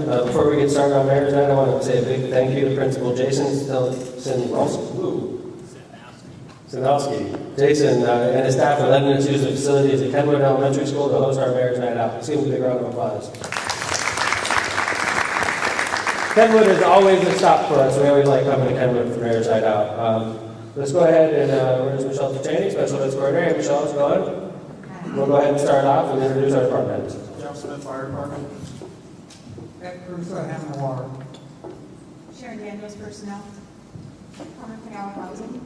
Before we get started on Mayor's Night, I want to say a big thank you to Principal Jason Sinowski. Jason and his staff for letting us use the facilities at Kenwood Elementary School to host our Mayor's Night Out. Let's give them a big round of applause. Kenwood is always a stop for us. We always like coming to Kenwood for Mayor's Night Out. Let's go ahead and where's Michelle Cheney, Special Events Coordinator. Hey, Michelle, how's it going? We'll go ahead and start off and introduce our department. Jeff Smith, Fire Department. Ed Cruz, Hammond Water. Sharon Daniels, Personnel. Carmen Pagano, Housing.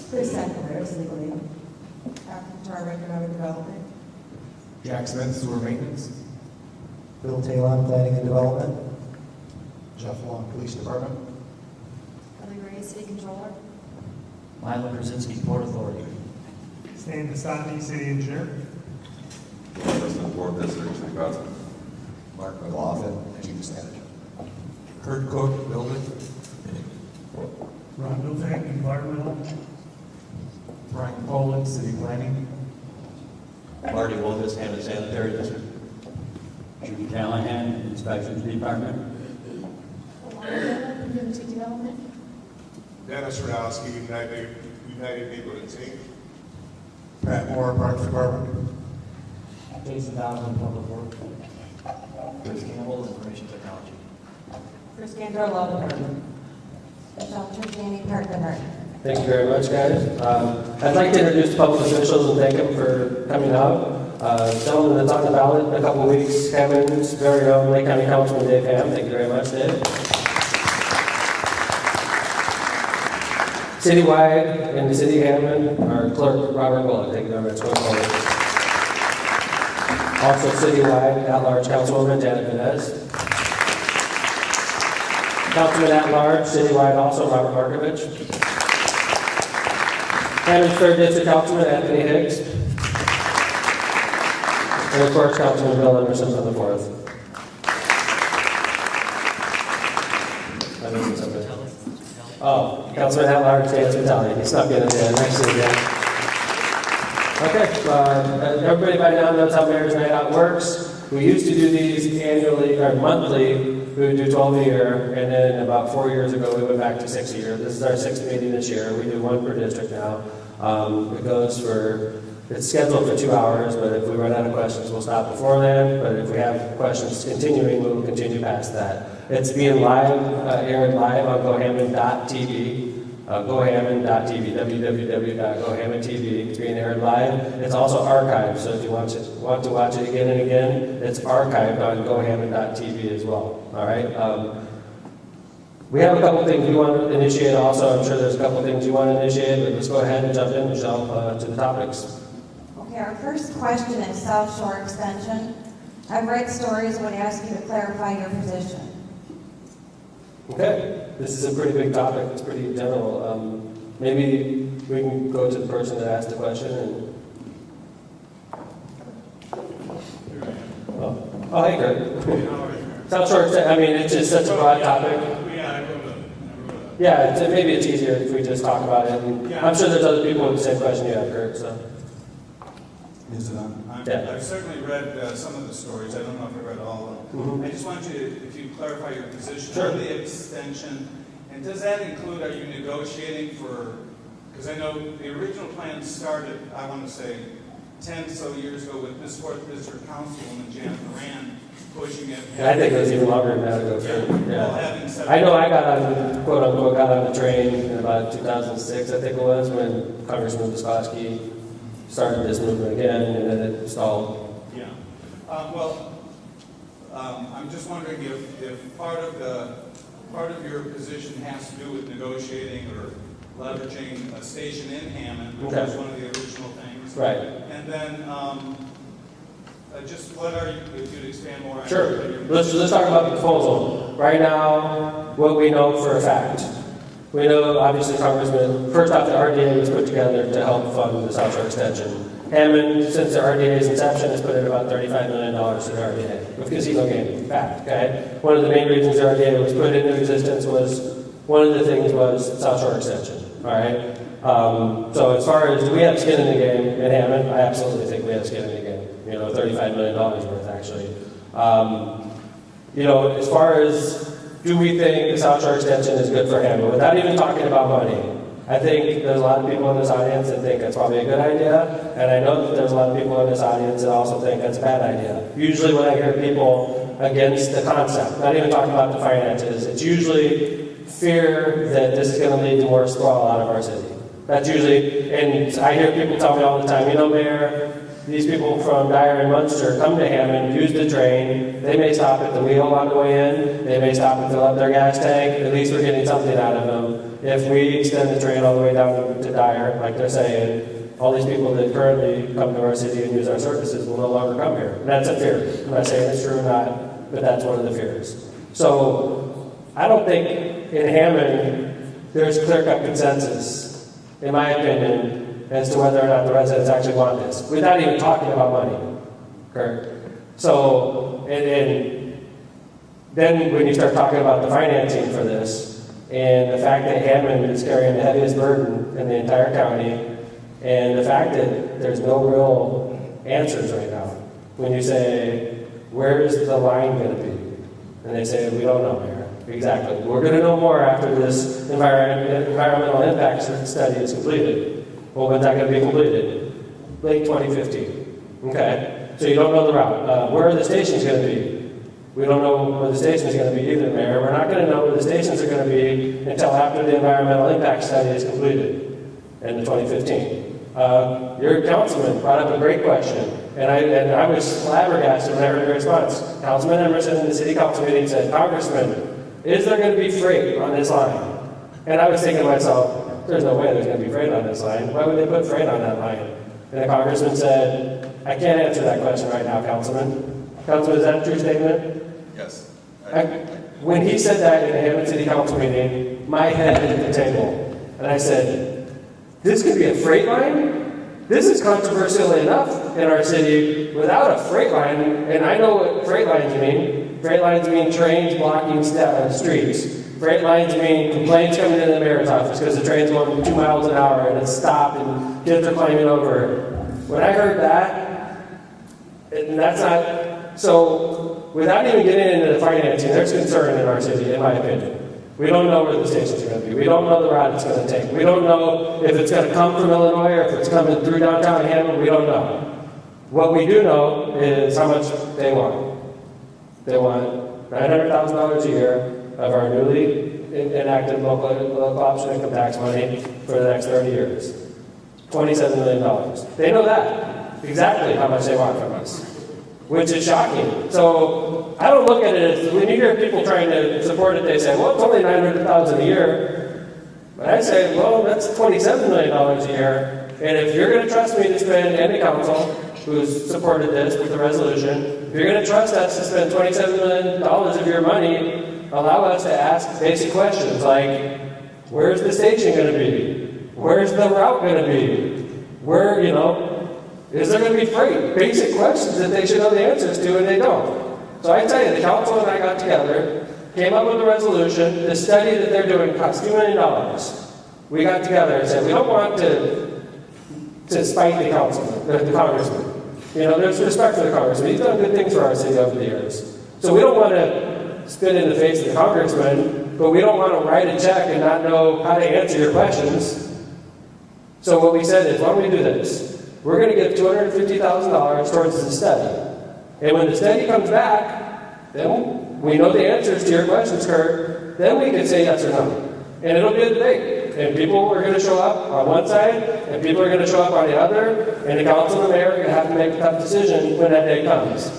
Chris Sackler, Legal Aid. Catherine Tarver, Economic Development. Jack Smith, Sewer Maintenance. Bill Talon, Planning and Development. Jeff Long, Police Department. Kelly Ray, City Controller. Mila Brzezinski, Port Authority. Stan Desani, City Engineer. President Board Visitor, City Council. Mark McLaughlin, Chief of Staff. Kurt Cook, Building. Ron Miltank, Environmental. Brian Poland, City Planning. Marty Wolfus, Hammond Sanitary District. Judy Callahan, Inspections Department. Community Development. Dennis Radowski, United Neighborhood Inc. Pat Moore, Parks Department. Jason Dowling, Public Works. Chris Campbell, Information Technology. Chris Gander, Law Department. Michelle Trujani, Park Department. Thank you very much, guys. I'd like to introduce the public officials and thank them for coming out. Gentleman that's on the ballot in a couple of weeks, Hammond's very own Lake County Councilman Dave Ham. Thank you very much, Dave. Citywide in the city of Hammond, our clerk, Robert Bullock. Thank you very much. Also citywide, at-large Councilwoman Janet Venez. Councilman at-large, citywide also, Robert Markovich. Hammond's 3rd District Councilman Anthony Higgs. And of course, Councilman Bill Emerson from the 4th. I'm missing something. Oh, Councilman at-large, Dan Vitale. He snuck in at the end. Nice to see you, Dan. Okay, everybody by now knows how Mayor's Night Out works. We used to do these annually, or monthly. We would do 12 a year, and then about 4 years ago, we went back to 6 a year. This is our 6th meeting this year. We do 1 per district now. It's scheduled for 2 hours, but if we run out of questions, we'll stop before then. But if we have questions continuing, we will continue past that. It's being aired live on GoHammond.tv. GoHammond.tv, www.GoHammond.tv. It's being aired live. It's also archived, so if you want to watch it again and again, it's archived on GoHammond.tv as well. All right. We have a couple things we want to initiate also. I'm sure there's a couple things you want to initiate, but let's go ahead and jump in, Michelle, to the topics. Okay, our first question is South Shore Extension. I've read stories that would ask you to clarify your position. Okay, this is a pretty big topic. It's pretty general. Maybe we can go to the person that asked the question and. Oh, hey, Kurt. South Shore Extension. I mean, it's just such a broad topic. Yeah, maybe it's easier if we just talk about it. And I'm sure there's other people with the same question you have, Kurt. So. Is it on? Yeah. I've certainly read some of the stories. I don't know if I read all of them. Mm-hmm. I just want you, if you clarify your position Sure. on the extension, and does that include, are you negotiating for, because I know the original plan started, I want to say, 10 so years ago with this 4th District Councilwoman Janet Moran pushing it. And I think it was even longer than that ago. Well, Yeah. having said I know I got on, quote unquote, got on the train in about 2006, I think it was, when Congressman Viscoski started this movement again, and then it stalled. Yeah. I'm just wondering if part of your position has to do with negotiating or leveraging a station in Hammond, which Okay. was one of the original things. Right. And then just what are you, if you'd expand more on Sure. your Let's talk about the proposal. Right now, what we know for a fact. We know, obviously, Congressman, first off, the RDA was put together to help fund the South Shore Extension. Hammond, since the RDA's inception, has put in about $35 million to the RDA with casino gaming. Fact, okay? One of the main reasons the RDA was put into existence was, one of the things was South Shore Extension, all right? So as far as, do we have skin in the game in Hammond? I absolutely think we have skin in the game. $35 million worth, actually. you know, as far as do we think the South Shore extension is good for Hammond, without even talking about money, I think there's a lot of people in this audience that think that's probably a good idea, and I know that there's a lot of people in this audience that also think that's a bad idea. Usually when I hear people against the concept, not even talking about the finances, it's usually fear that this is going to lead to more sprawl out of our city. That's usually, and I hear people tell me all the time, you know, Mayor, these people from Dyer and Munster come to Hammond, use the train, they may stop at the wheel on the way in, they may stop and fill up their gas tank, at least we're getting something out of them. If we extend the train all the way down to Dyer, like they're saying, all these people that currently come to our city and use our services will no longer come here. And that's a fear. I'm not saying it's true or not, but that's one of the fears. So I don't think in Hammond there's clear-cut consensus, in my opinion, as to whether or not the residents actually want this, without even talking about money, Kurt. So, and then when you start talking about the financing for this, and the fact that Hammond is carrying the heaviest burden in the entire county, and the fact that there's no real answers right now. When you say, where's the line going to be? And they say, we don't know, Mayor. Exactly. We're going to know more after this environmental impact study is completed. Well, when's that going to be completed? Late 2015. Okay. So you don't know the route. Where are the stations going to be? We don't know where the station is going to be either, Mayor. We're not going to know where the stations are going to be until after the environmental impact study is completed in 2015. Your councilman brought up a great question, and I was flabbergasted when I heard your response. Councilman Emerson in the city council meeting said, Congressman, is there going to be freight on this line? And I was thinking to myself, there's no way there's going to be freight on this line. Why would they put freight on that line? And the congressman said, I can't answer that question right now, Councilman. Councilman, is that a true statement? Yes. When he said that in the Hammond City Council meeting, my head hit the table. And I said, this could be a freight line? This is controversial enough in our city without a freight line. And I know what freight lines mean. Freight lines mean trains blocking streets. Freight lines mean complaints coming into the mayor's office because the train's going 2 miles an hour and it's stopped and kids are climbing over it. When I heard that, and that's not, so without even getting into the financing, there's concern in our city, in my opinion. We don't know where the stations are going to be. We don't know the route it's going to take. We don't know if it's going to come from Illinois or if it's coming through downtown Hammond. We don't know. What we do know is how much they want. They want $900,000 a year of our newly enacted local option income tax money for the next 30 years. $27 million. They know that, exactly how much they want from us, which is shocking. So I don't look at it as, when you hear people trying to support it, they say, well, it's only $900,000 a year. But I say, well, that's $27 million a year. And if you're going to trust me to spend, and the council, who's supported this with the resolution, if you're going to trust us to spend $27 million of your money, allow us to ask basic questions like, where's the station going to be? Where's the route going to be? Where, you know, is there going to be freight? Basic questions that they should know the answers to, and they don't. So I tell you, the council and I got together, came up with a resolution. The study that they're doing costs $2 million. We got together and said, we don't want to spite the councilman, the congressman. You know, there's respect for the congressman. He's done good things for our city over the years. So we don't want to spit in the face of the congressman, but we don't want to write a check and not know how to answer your questions. So what we said is, why don't we do this? We're going to give $250,000 towards the study. And when the study comes back, then we know the answers to your questions, Kurt, then we can say yes or no. And it'll be a debate. And people are going to show up on one side, and people are going to show up on the other, and the council and the mayor are going to have to make a tough decision when that day comes.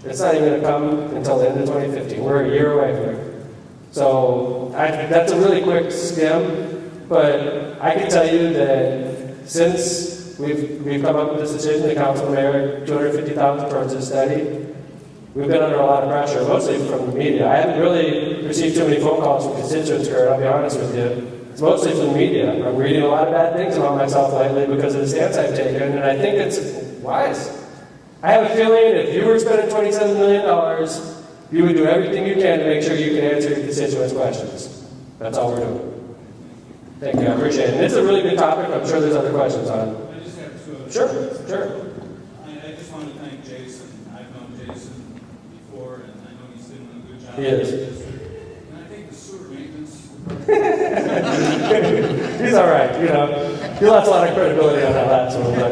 It's not even going to come until the end of 2015. We're a year away from it. So that's a really quick skim, but I can tell you that since we've come up with this decision, the council and the mayor, $250,000 towards this study, we've been under a lot of pressure, mostly from the media. I haven't really received too many phone calls from constituents, Kurt, I'll be honest with you. It's mostly from the media. I'm reading a lot of bad things about myself lately because of the stance I've taken, and I think it's wise. I have a feeling if you were spending $27 million, you would do everything you can to make sure you can answer your constituents' questions. That's all we're doing. Thank you, I appreciate it. And it's a really good topic. I'm sure there's other questions on it. I just have two other Sure, questions. sure. I just want to thank Jason. I've known Jason before, and I know he's doing a good He is. And I think the sewer maintenance. He's all right, you know. He lost a lot of credibility on that last one, but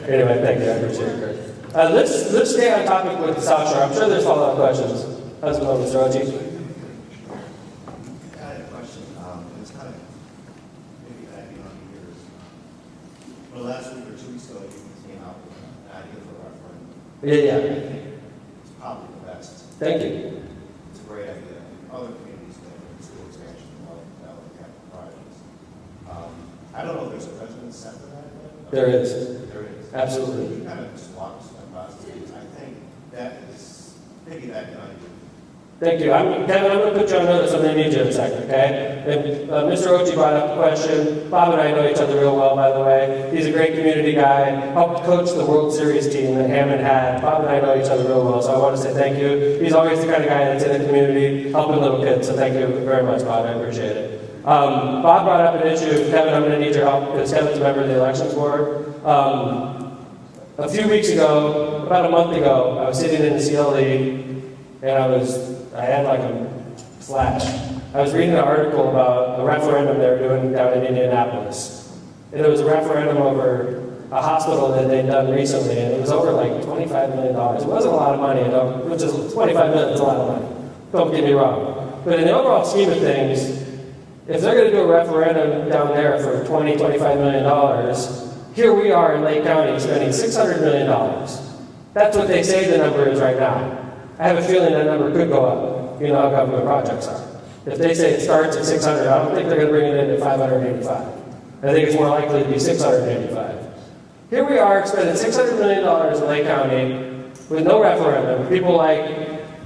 anyway, thank you. I appreciate it, Kurt. Let's stay on topic with the South Shore. I'm sure there's follow-up questions. How's it going, Mr. Ochi? I had a question. It's kind of maybe backing on years. Well, last week or 2 weeks ago, you came out with an idea for a referendum. Yeah. I think it's probably the best. Thank you. It's a great idea. Other communities that are school expansion development capital projects. I don't know if there's a precedent set for that yet. There is. There is. Absolutely. You kind of just walk us through that process. I think that is piggybacking on you. Thank you. Kevin, I'm going to put you on notice. I'm going to need you in a second, okay? And Mr. Ochi brought up a question. Bob and I know each other real well, by the way. He's a great community guy. Helped coach the World Series team that Hammond had. Bob and I know each other real well, so I want to say thank you. He's always the kind of guy that's in the community, helping little kids, so thank you very much, Bob. I appreciate it. Bob brought up an issue. Kevin, I'm going to need your help because Kevin's a member of the elections board. A few weeks ago, about a month ago, I was sitting in the CLE, and I had like a flash. I was reading an article about a referendum they were doing down in Indianapolis. And it was a referendum over a hospital that they'd done recently, and it was over like $25 million. It wasn't a lot of money, which is $25 million is a lot of money. Don't get me wrong. But in the overall scheme of things, if they're going to do a referendum down there for $20, $25 million, here we are in Lake County spending $600 million. That's what they say the number is right now. I have a feeling that number could go up. You know how government projects are. If they say it starts at 600, I don't think they're going to bring it in at 585. I think it's more likely to be 685. Here we are spending $600 million in Lake County with no referendum. People like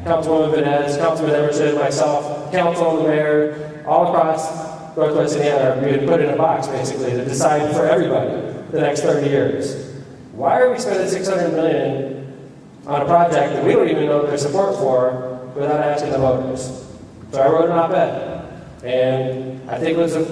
Councilwoman Vines, Councilman Emerson, myself, council, the mayor, all across Northwest Indiana are being put in a box basically to decide for everybody the next 30 years. Why are we spending $600 million on a project that we don't even know there's support for without asking the voters? So I wrote an op-ed, and I think it was a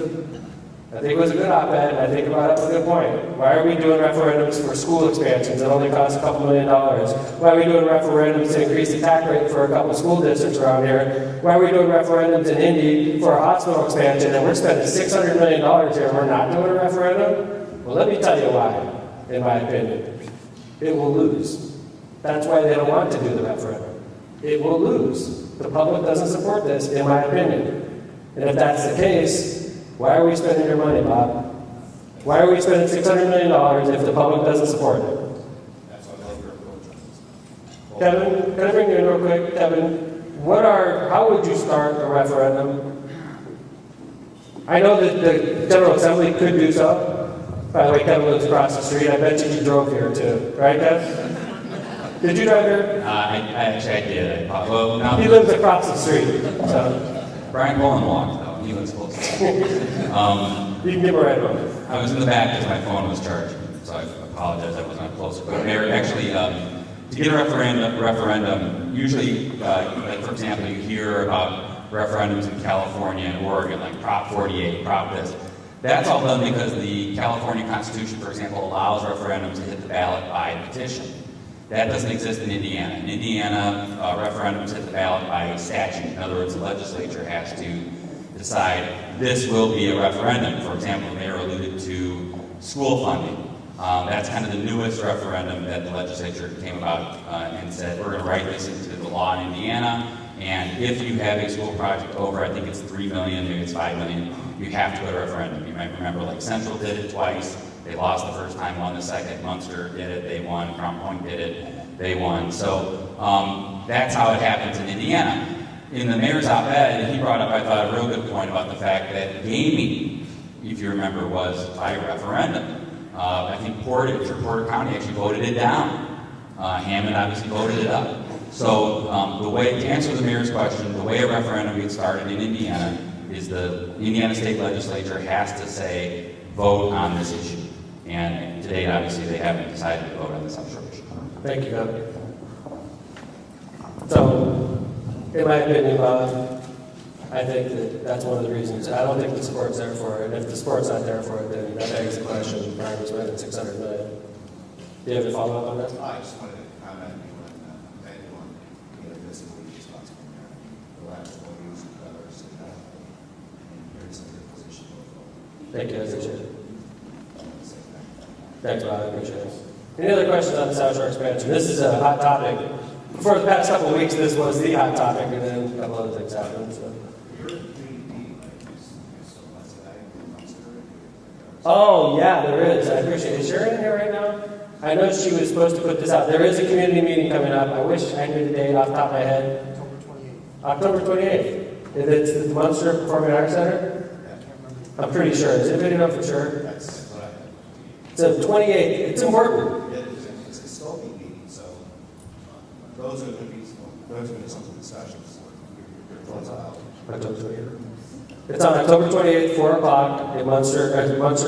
good op-ed, and I think it brought up a good point. Why are we doing referendums for school expansions that only cost a couple $1 million? Why are we doing referendums to increase the tax rate for a couple school districts around here? Why are we doing referendums in Indy for a hospital expansion, and we're spending $600 million here and we're not doing a referendum? Well, let me tell you why, in my opinion. It will lose. That's why they don't want to do the referendum. It will lose. The public doesn't support this, in my opinion. And if that's the case, why are we spending your money, Bob? Why are we spending $600 million if the public doesn't support it? That's why I love your approach. Kevin, can I bring you in real quick? Kevin, how would you start a referendum? I know that the General Assembly could do so. By the way, Kevin lives across the street. I bet you drove here too, right, Kevin? Did you drive here? I did. Well, now He lives across the street, so Brian Bowen walked though. He lives close. you can give a right over. I was in the back because my phone was charging, so I apologize I wasn't close. But Mayor, actually, to get a referendum, usually, like for example, you hear about referendums in California and Oregon, like Prop 48, Prop this. That's all done because the California Constitution, for example, allows referendums to hit the ballot by petition. That doesn't exist in Indiana. In Indiana, referendums hit the ballot by statute. In other words, the legislature has to decide this will be a referendum. For example, the mayor alluded to school funding. That's kind of the newest referendum that the legislature came about and said, we're going to write this into the law in Indiana, and if you have a school project over, I think it's $3 million, maybe it's $5 million, you have to go to referendum. You might remember like Central did it twice. They lost the first time, won the second. Munster did it, they won. Crown Point did it, they won. So that's how it happens in Indiana. In the mayor's op-ed, he brought up, I thought, a real good point about the fact that gaming, if you remember, was by referendum. I think Porter County actually voted it down. Hammond obviously voted it up. So the way, to answer the mayor's question, the way a referendum gets started in Indiana is the Indiana State Legislature has to say, vote on this issue. And to date, obviously, they haven't decided to vote on this South Shore issue. Thank you, Kevin. So, in my opinion, Bob, I think that that's one of the reasons. I don't think the support's there for it. And if the support's not there for it, then that begs the question, Brian was spending $600 million. Do you have a follow-up on that? I just wanted to comment on anyone, this week responsible. Thank you, I appreciate it. Thanks, Bob, I appreciate it. Any other questions on the South Shore expansion? This is a hot topic. For the past couple of weeks, this was the hot topic, and then a couple other things happened, so. Oh, yeah, there is. I appreciate it. Is Sharon in here right now? I know she was supposed to put this out. There is a community meeting coming up. I wish I knew the date off the top of my head. October 28th. It's the Munster Performing Arts Center? I'm pretty sure. Does anybody know for sure? That's what I. It's the 28th. It's important. It's a scoping meeting, so those are going to be some of the discussions. October 28th. It's on October 28th, 4 o'clock at Munster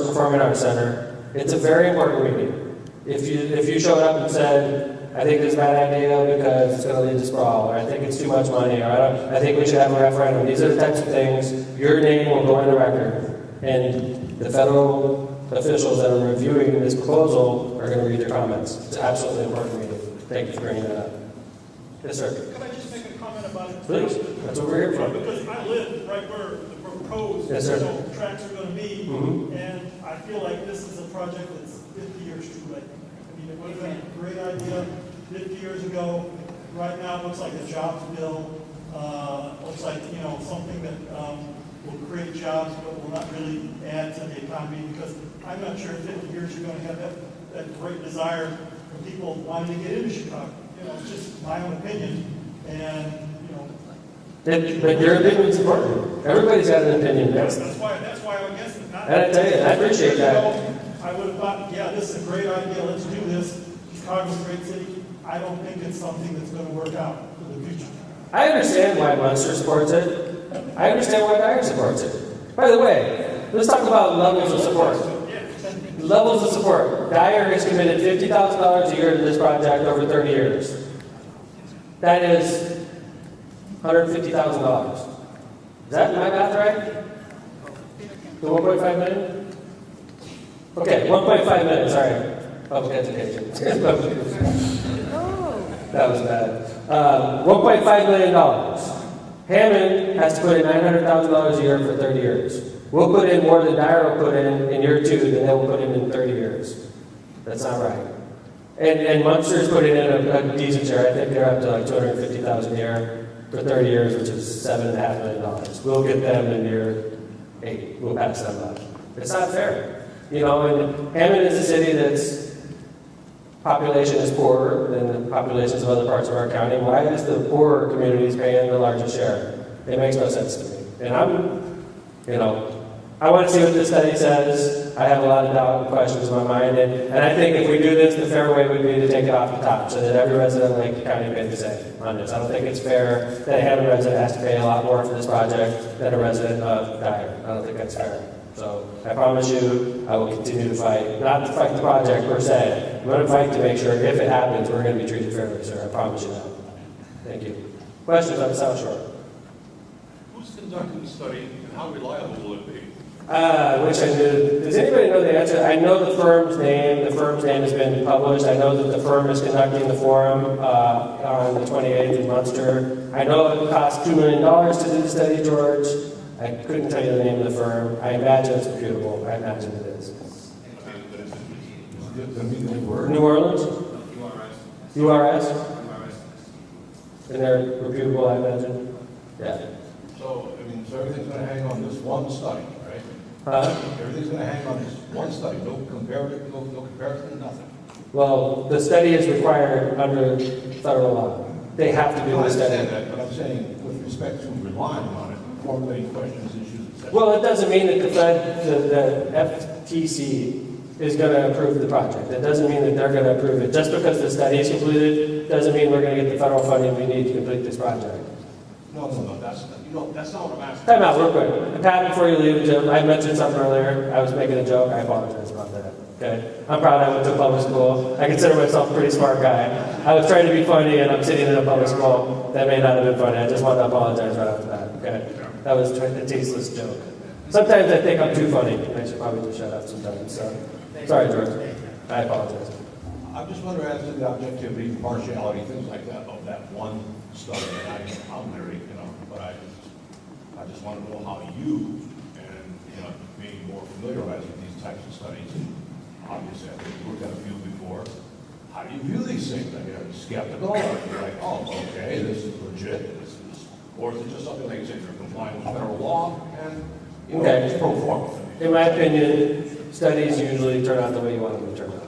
Performing Arts Center. It's a very important meeting. If you showed up and said, I think this is a bad idea because it's going to lead to sprawl, or I think it's too much money, or I think we should have a referendum, these are the types of things, your name will go in the record. And the federal officials that are reviewing this proposal are going to read your comments. It's an absolutely important meeting. Thank you for bringing that up. Yes, sir. Can I just make a comment about it? Please. That's what we're here for. Because I live right where the proposed Yes, sir. tracks are going to be, Mhm. and I feel like this is a project that's 50 years too late. I mean, it would have been a great idea 50 years ago. Right now, it looks like a jobs bill. Looks like, something that will create jobs but will not really add to the economy, because I'm not sure in 50 years you're going to have that great desire from people wanting to get into Chicago. It's just my own opinion, and, But your opinion is important. Everybody's got an opinion. that's why I'm against it. And I tell you, I appreciate that. I would have thought, yeah, this is a great idea, let's do this. Chicago's a great city. I don't think it's something that's going to work out for the future. I understand why Munster supports it. I understand why Dyer supports it. By the way, let's talk about levels of support. Levels of support. Dyer has committed $50,000 a year to this project over 30 years. That is $150,000. Is that my math right? The 1.5 million? Okay, 1.5 million, sorry. Public education. That was bad. $1.5 million. Hammond has to put in $900,000 a year for 30 years. We'll put in more than Dyer will put in year 2 than they will put in 30 years. That's not right. And Munster's putting in a decent share. I think they're up to like $250,000 a year for 30 years, which is $7.5 million. We'll get them in year 8. We'll pass them up. It's not fair. And Hammond is a city that's population is poorer than the populations of other parts of our county. Why is the poorer communities paying the largest share? It makes no sense to me. And I want to see what this study says. I have a lot of doubt and questions in my mind. And I think if we do this, the fair way would be to take it off the top so that every resident of Lake County pays the same on this. I don't think it's fair that a Hammond resident has to pay a lot more for this project than a resident of Dyer. I don't think that's fair. So I promise you, I will continue to fight. Not to fight the project per se. I'm going to fight to make sure if it happens, we're going to be treated fairly, sir. I promise you that. Thank you. Questions on the South Shore? Who's conducting the study and how reliable will it be? I wish I knew. Does anybody know the answer? I know the firm's name. The firm's name has been published. I know that the firm is conducting the forum on the 28th in Munster. I know it cost $2 million to do the study, George. I couldn't tell you the name of the firm. I imagine it's reputable. I imagine it is. New Orleans? URS? And they're reputable, I imagine? Yeah. So everything's going to hang on this one study, right? Everything's going to hang on this one study. No comparison, nothing. Well, the study is required under federal law. They have to do I the study. understand that, but I'm saying with respect to relying on it, formulating questions, issues, etc. Well, it doesn't mean that the FTC is going to approve the project. That doesn't mean that they're going to approve it. Just because the study is completed doesn't mean we're going to get the federal funding we need to complete this project. No, that's not what I'm asking. Time out real quick. Pat, before you leave, Jim, I mentioned something earlier. I was making a joke. I apologize about that. Okay? I'm proud I went to public school. I consider myself a pretty smart guy. I was trying to be funny, and I'm sitting in a public school. That may not have been funny. I just wanted to apologize right after that. Okay? That was a tasteless joke. Sometimes I think I'm too funny. I should probably just shut up sometimes. So, sorry, George. I apologize. I'm just wondering as to the objectivity, impartiality, things like that of that one study. And I'm married, but I just want to know how you and more familiarized with these types of studies. Obviously, I think we've got a few before. How do you view these things? I mean, are you skeptical, or are you like, oh, okay, this is legit, or is it just something like you said, you're complying with federal law, and, you know, Okay. it's pro forma? In my opinion, studies usually turn out the way you want them to turn out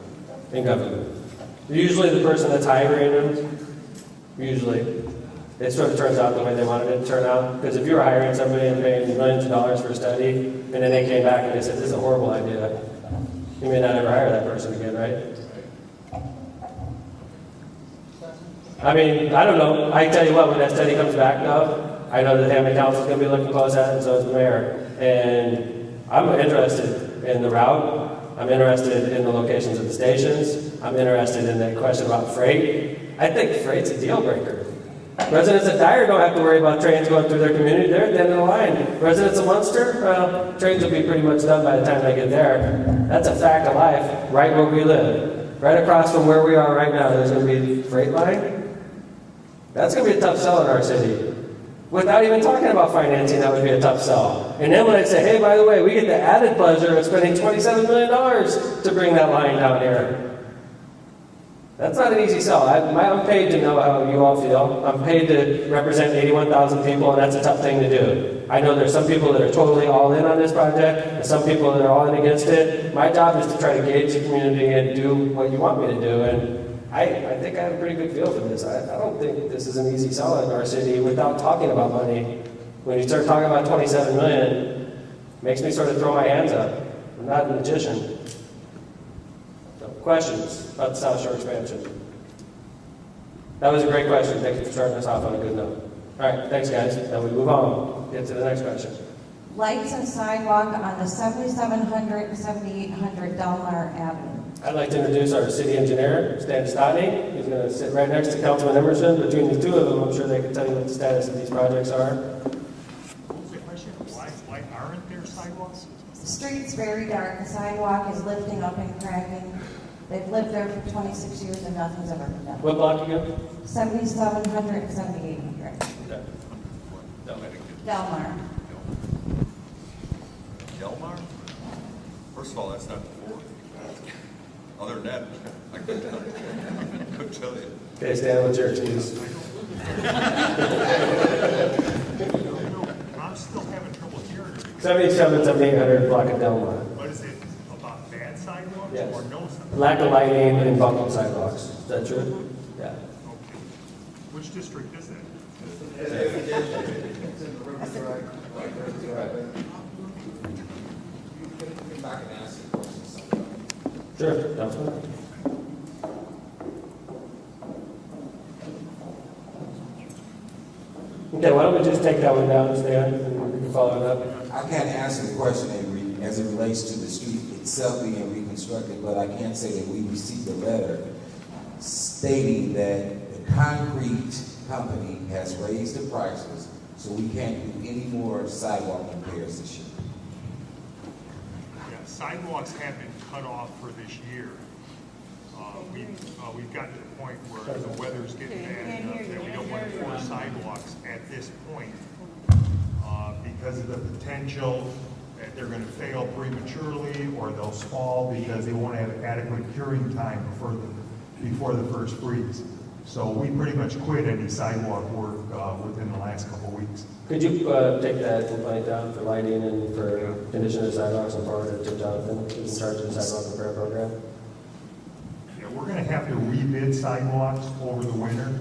in government. Usually the person that's hiring them, usually, it sort of turns out the way they wanted it to turn out. Because if you were hiring somebody and paying millions of dollars for a study, and then they came back and they said, this is a horrible idea, you may not ever hire that person again, right? I mean, I don't know. I tell you what, when that study comes back now, I know the Hammond Council is going to be looking close at it, and so is the mayor. And I'm interested in the route. I'm interested in the locations of the stations. I'm interested in the question about freight. I think freight's a deal breaker. Residents of Dyer don't have to worry about trains going through their community. They're at the end of the line. Residents of Munster, well, trains will be pretty much done by the time they get there. That's a fact of life, right where we live. Right across from where we are right now, there's going to be a freight line. That's going to be a tough sell in our city. Without even talking about financing, that would be a tough sell. And then when I say, hey, by the way, we get the added pleasure of spending $27 million to bring that line down here. That's not an easy sell. I'm paid to know how you all feel. I'm paid to represent 81,000 people, and that's a tough thing to do. I know there's some people that are totally all in on this project, and some people that are all in against it. My job is to try to gauge the community and do what you want me to do. And I think I have a pretty good feel for this. I don't think this is an easy sell in our city without talking about money. When you start talking about $27 million, it makes me sort of throw my hands up. I'm not a magician. So, questions about the South Shore expansion? That was a great question. Thank you for starting us off on a good note. All right, thanks guys. Now we move on. Get to the next question. Lights and sidewalk on the 7700 and 7800 Delmar Avenue. I'd like to introduce our city engineer, Stan Stotney. He's going to sit right next to Councilman Emerson. Between the two of them, I'm sure they can tell you what the status of these projects are. What was the question? Why aren't there sidewalks? The street's very dark, the sidewalk is lifting up and cracking. They've lived there for 26 years and nothing's ever been done. What block again? 7700 and 7800. Okay. Delmar. Delmar? First of all, that's not the board. Other than that, I couldn't tell you. Okay, Stan, what's your excuse? I'm still having trouble hearing it. 77, 7800 block of Delmar. What is it, about bad sidewalks Yes. or no sidewalks? Lack of lighting and buckled sidewalks. Is that true? Yeah. Okay. Which district is that? Sure, Councilman. Okay, why don't we just take that one down, Stan, and we can follow it up. I can't answer the question as it relates to the street itself being reconstructed, but I can say that we received a letter stating that the concrete company has raised the prices, so we can't do any more sidewalk repairs this year. Yeah, sidewalks have been cut off for this year. We've gotten to the point where the weather's getting bad enough that we don't want to force sidewalks at this point because of the potential that they're going to fail prematurely or they'll fall because they won't have adequate curing time before the first freeze. So we pretty much quit any sidewalk work within the last couple of weeks. Could you take that complaint down for lighting and for condition of sidewalks and forward it to Jonathan, who's in charge of the sidewalk repair program? Yeah, we're going to have to rebid sidewalks over the winter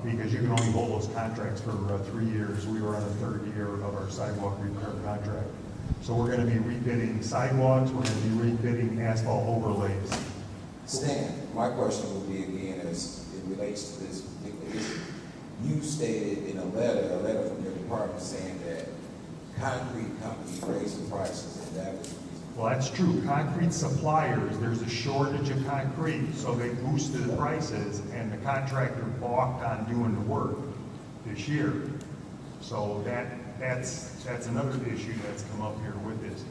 because you can only hold those contracts for 3 years. We were on the third year of our sidewalk repair contract. So we're going to be rebidding sidewalks, we're going to be rebidding asphalt overlays. Stan, my question would be again as it relates to this particular issue. You stated in a letter from your department saying that concrete companies raised the prices and that was the reason. Well, that's true. Concrete suppliers, there's a shortage of concrete, so they boosted the prices, and the contractor balked on doing the work this year. So that's another issue that's come up here with this.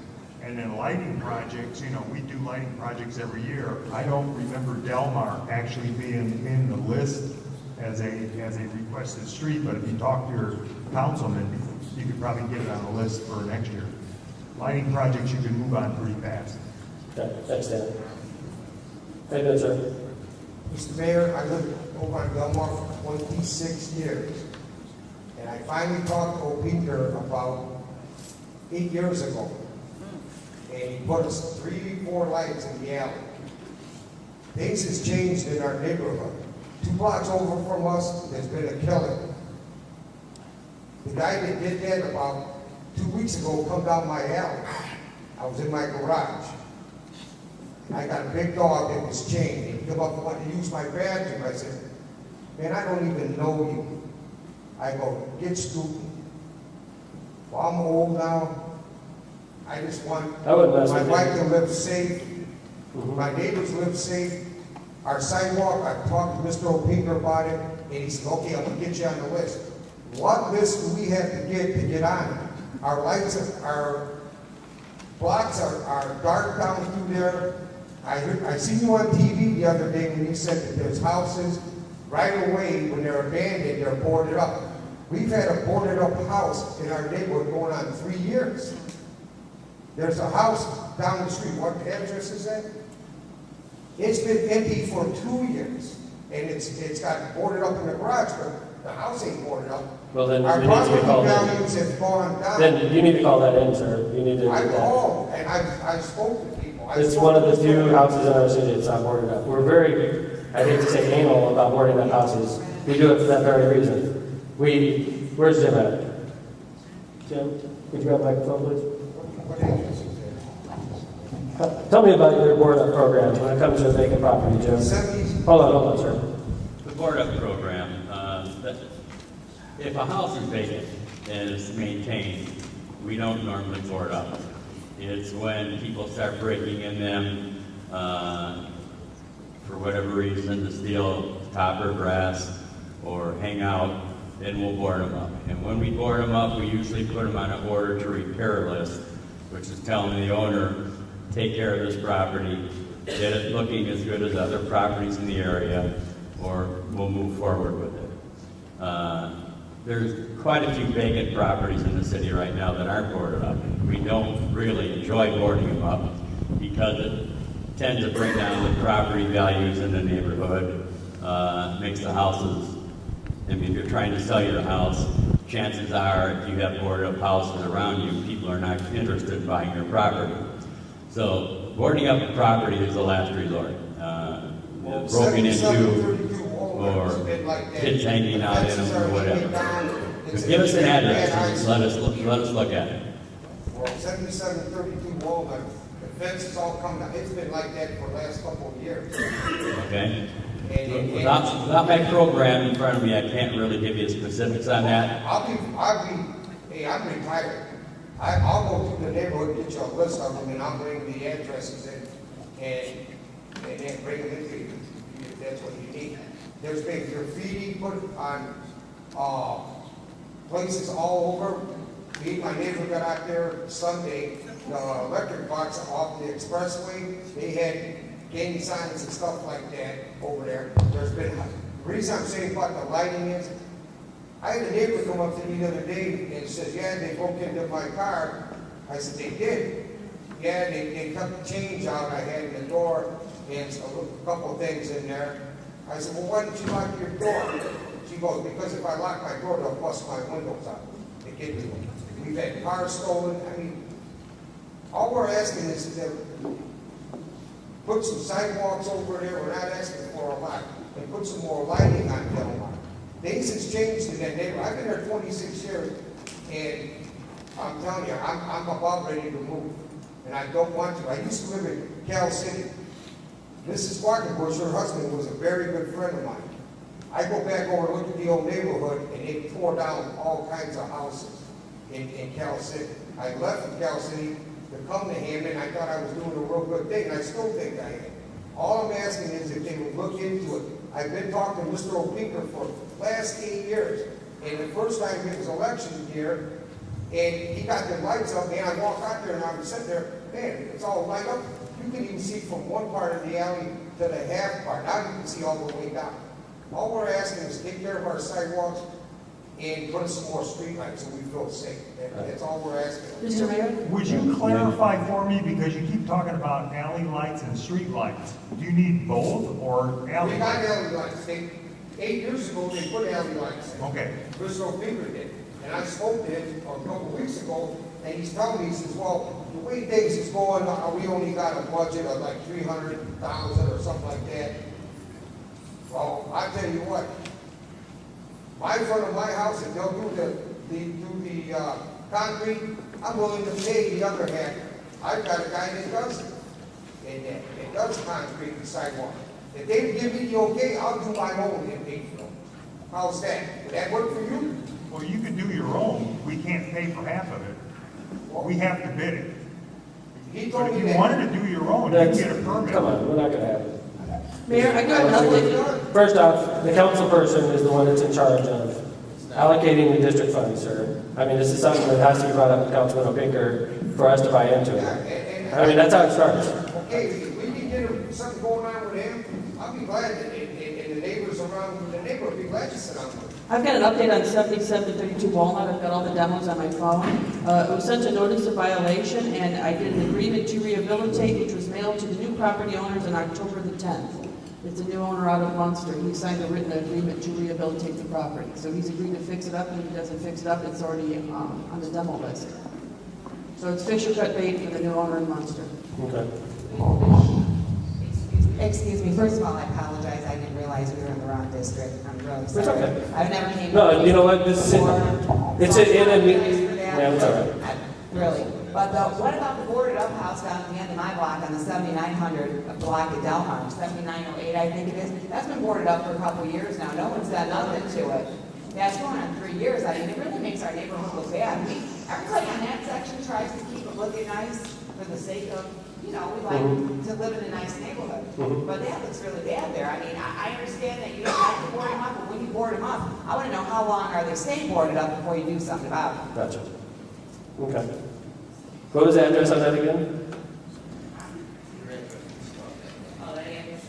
And then lighting projects, we do lighting projects every year. I don't remember Delmar actually being in the list as a requested street, but if you talk to your councilman, you could probably get it on the list for next year. lighting projects you can move on pretty fast. Okay, thanks, Dan. How you doing, sir? Mr. Mayor, I lived over on Belmont for 26 years. And I finally talked to O'Pinker about 8 years ago. And he put us 3-4 lights in the alley. Things has changed in our neighborhood. 2 blocks over from us, there's been a killing. The guy that did that about 2 weeks ago come down my alley. I was in my garage. I got a big dog that was chained. He came up and wanted to use my bathroom. I said, man, I don't even know you. I go, get Scoopy. Well, I'm old now. I just want I wouldn't mess my with wife you. to live safe. My neighbors live safe. Our sidewalk, I talked to Mr. O'Pinker about it, and he said, okay, I'm gonna get you on the list. What list do we have to get on? Our lights, our blocks are dark down through there. I seen you on TV the other day when you said that there's houses right away when they're abandoned, they're boarded up. We've had a boarded up house in our neighborhood going on 3 years. There's a house down the street. What address is that? It's been empty for 2 years, and it's got boarded up in the garage, but the house ain't boarded up. Well, then Our you need to property call that. values have gone down. Then you need to call that in, sir. You need to do I that. called, and I've spoken to people. It's one of the few houses in our city that's not boarded up. We're very, I hate to say anal about boarding up houses. We do it for that very reason. Where's Jim at? Jim, could you grab the microphone, please? What address is Tell me about your board up program when it comes to vacant property, Jim. that? Hold on, sir. The board up program, if a house is vacant and it's maintained, we don't normally board up. It's when people start breaking in them, for whatever reason, to steal copper, brass, or hang out, then we'll board them up. And when we board them up, we usually put them on an order to repair list, which is telling the owner, take care of this property, get it looking as good as other properties in the area, or we'll move forward with it. There's quite a few vacant properties in the city right now that aren't boarded up. We don't really enjoy boarding them up because it tends to bring down the property values in the neighborhood, makes the houses, I mean, if you're trying to sell your house, chances are if you have boarded up houses around you, people are not interested in buying your property. So boarding up a property is the last resort. Broken into, or kids hanging out in them, or whatever. But give us an address and let us look at it. Well, 7732 Walnut, the fence has all come down. It's been like that for the last couple of years. Okay? Without my program in front of me, I can't really give you specifics on that. Hey, I'm retired. I'll go through the neighborhood, get you a list of them, and I'll bring the addresses in, and then bring them in to you, if that's what you need. There's been graffiti put on, places all over. Me and my neighbor got out there Sunday, the electric box off the expressway, they had gang signs and stuff like that over there. There's been, the reason I'm saying about the lighting is, I had a neighbor come up to me the other day and says, yeah, they broke into my car. I said, they did. Yeah, they cut the change out I had in the door and a couple of things in there. I said, well, why didn't you lock your door? She goes, because if I lock my door, they'll bust my windows out. They get me. We've had cars stolen. I mean, all we're asking is that put some sidewalks over there. We're not asking for a lot. And put some more lighting on Delmar. Things has changed in that neighborhood. I've been there 26 years, and I'm telling you, I'm about ready to move. And I don't want to. I used to live in Cal City. Mrs. Quackenbush, her husband, was a very good friend of mine. I go back over and look at the old neighborhood, and they tore down all kinds of houses in Cal City. I left from Cal City to come to Hammond. I thought I was doing a real good thing, and I still think I am. All I'm asking is if they would look into it. I've been talking to Mr. O'Pinker for the last 8 years, and the first time it was election year, and he got the lights up, and I walk out there, and I'm sitting there, man, it's all light up. You can even see from one part of the alley to the half part. Now you can see all the way down. All we're asking is take care of our sidewalks, and put some more streetlights so we feel safe. That's all we're asking. Mr. Mayor? Would you clarify for me, because you keep talking about alley lights and street lights? Do you need both or alley We got lights? alley lights. 8 years ago, they put alley lights in. Okay. Bristol Finger did. And I spoke to him a couple of weeks ago, and he's telling me, he says, well, the way things is going, we only got a budget of like 300,000 or something like that. Well, I tell you what, my front of my house, if they'll do the concrete, I'm willing to pay the other half. I've got a guy that does it, and that does concrete and sidewalk. If they give me the okay, I'll do my own and pay for them. How's that? Would that work for you? Well, you could do your own. We can't pay for half of it. We have to bid it. He But told if me you that. wanted to do your own, you can get a permit. Come on, we're not gonna have it. Mayor, I got an update. First off, the council person is the one that's in charge of allocating the district funds, sir. I mean, this is something that has to be brought up to Councilman O'Pinker for us to buy into it. I mean, that's how it starts. Okay, if we can get something going on with him, I'll be glad, and the neighbors around the neighborhood will be glad to sit down with him. I've got an update on 7732 Walnut. I've got all the demos on my phone. It was sent a notice of violation, and I did an agreement to rehabilitate, which was mailed to the new property owners on October the 10th. It's a new owner out of Munster. He signed a written agreement to rehabilitate the property. So he's agreed to fix it up, and if he doesn't fix it up, it's already on the demo list. So it's Fisher Cut Bait for the new owner in Munster. Okay. Excuse me, first of all, I apologize, I didn't realize we were in the wrong district, I'm really sorry. It's okay. I've never came. No, you know what, this is, it's in a, Yeah, yeah, it's all right. Really, but what about the boarded up house down at the end of my block on the 7900 block at Delmar, 7908, I think it is? That's been boarded up for a couple of years now, no one's done nothing to it. Yeah, it's going on 3 years, I mean, it really makes our neighborhood look bad. I mean, everybody on that section tries to keep it looking nice for the sake of, you know, we like to live in a nice neighborhood. But that looks really bad there. I mean, I understand that you don't have to board them up, but when you board them up, I want to know how long are they staying boarded up before you do something about it. Gotcha. Okay. What was the address on that again?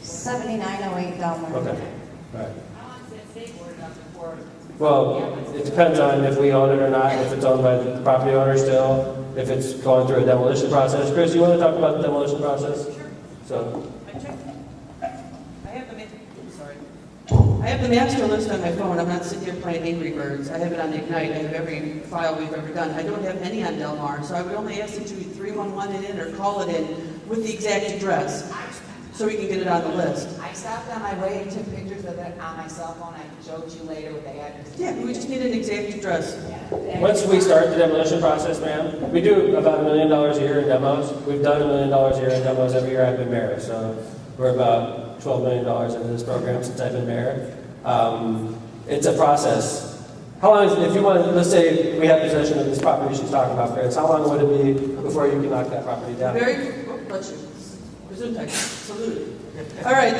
7908 Delmar. Okay. All right. I want to stay boarded up before. Well, it depends on if we own it or not, if it's owned by the property owner still, if it's going through a demolition process. Chris, you want to talk about the demolition process? Sure. So, I have the master list on my phone. I'm not sitting here playing Angry Birds. I have it on Ignite. I have every file we've ever done. I don't have any on Delmar, so I would only ask that you 311 it in or call it in with the exact address so we can get it on the list. I stopped on my way and took pictures of it on my cell phone. I can show it to you later with the address. Yeah, we just need an exact address. once we start the demolition process, ma'am, we do about $1 million a year in demos. We've done $1 million a year in demos every year I've been mayor, so we're about $12 million into this program since I've been mayor. It's a process. How long is, if you want to, let's say we have possession of this property she's talking about, Chris, how long would it be before you can knock that property down? Bless you. Gesundheit. Salute. All right,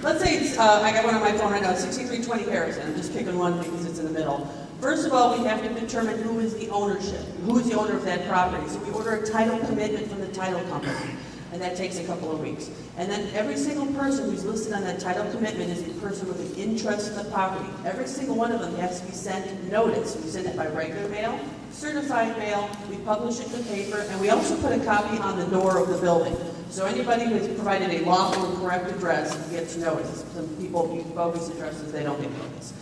let's say it's, I got one on my phone right now, 6320 Harrison. I'm just picking one because it's in the middle. First of all, we have to determine who is the ownership, who is the owner of that property. So we order a title commitment from the title company, and that takes a couple of weeks. And then every single person who's listed on that title commitment is a person with an interest in the property. Every single one of them has to be sent notice. We send it by regular mail, certified mail, we publish it in the paper, and we also put a copy on the door of the building. So anybody who has provided a lawful and correct address gets notice. Some people use bogus addresses, they don't get notice.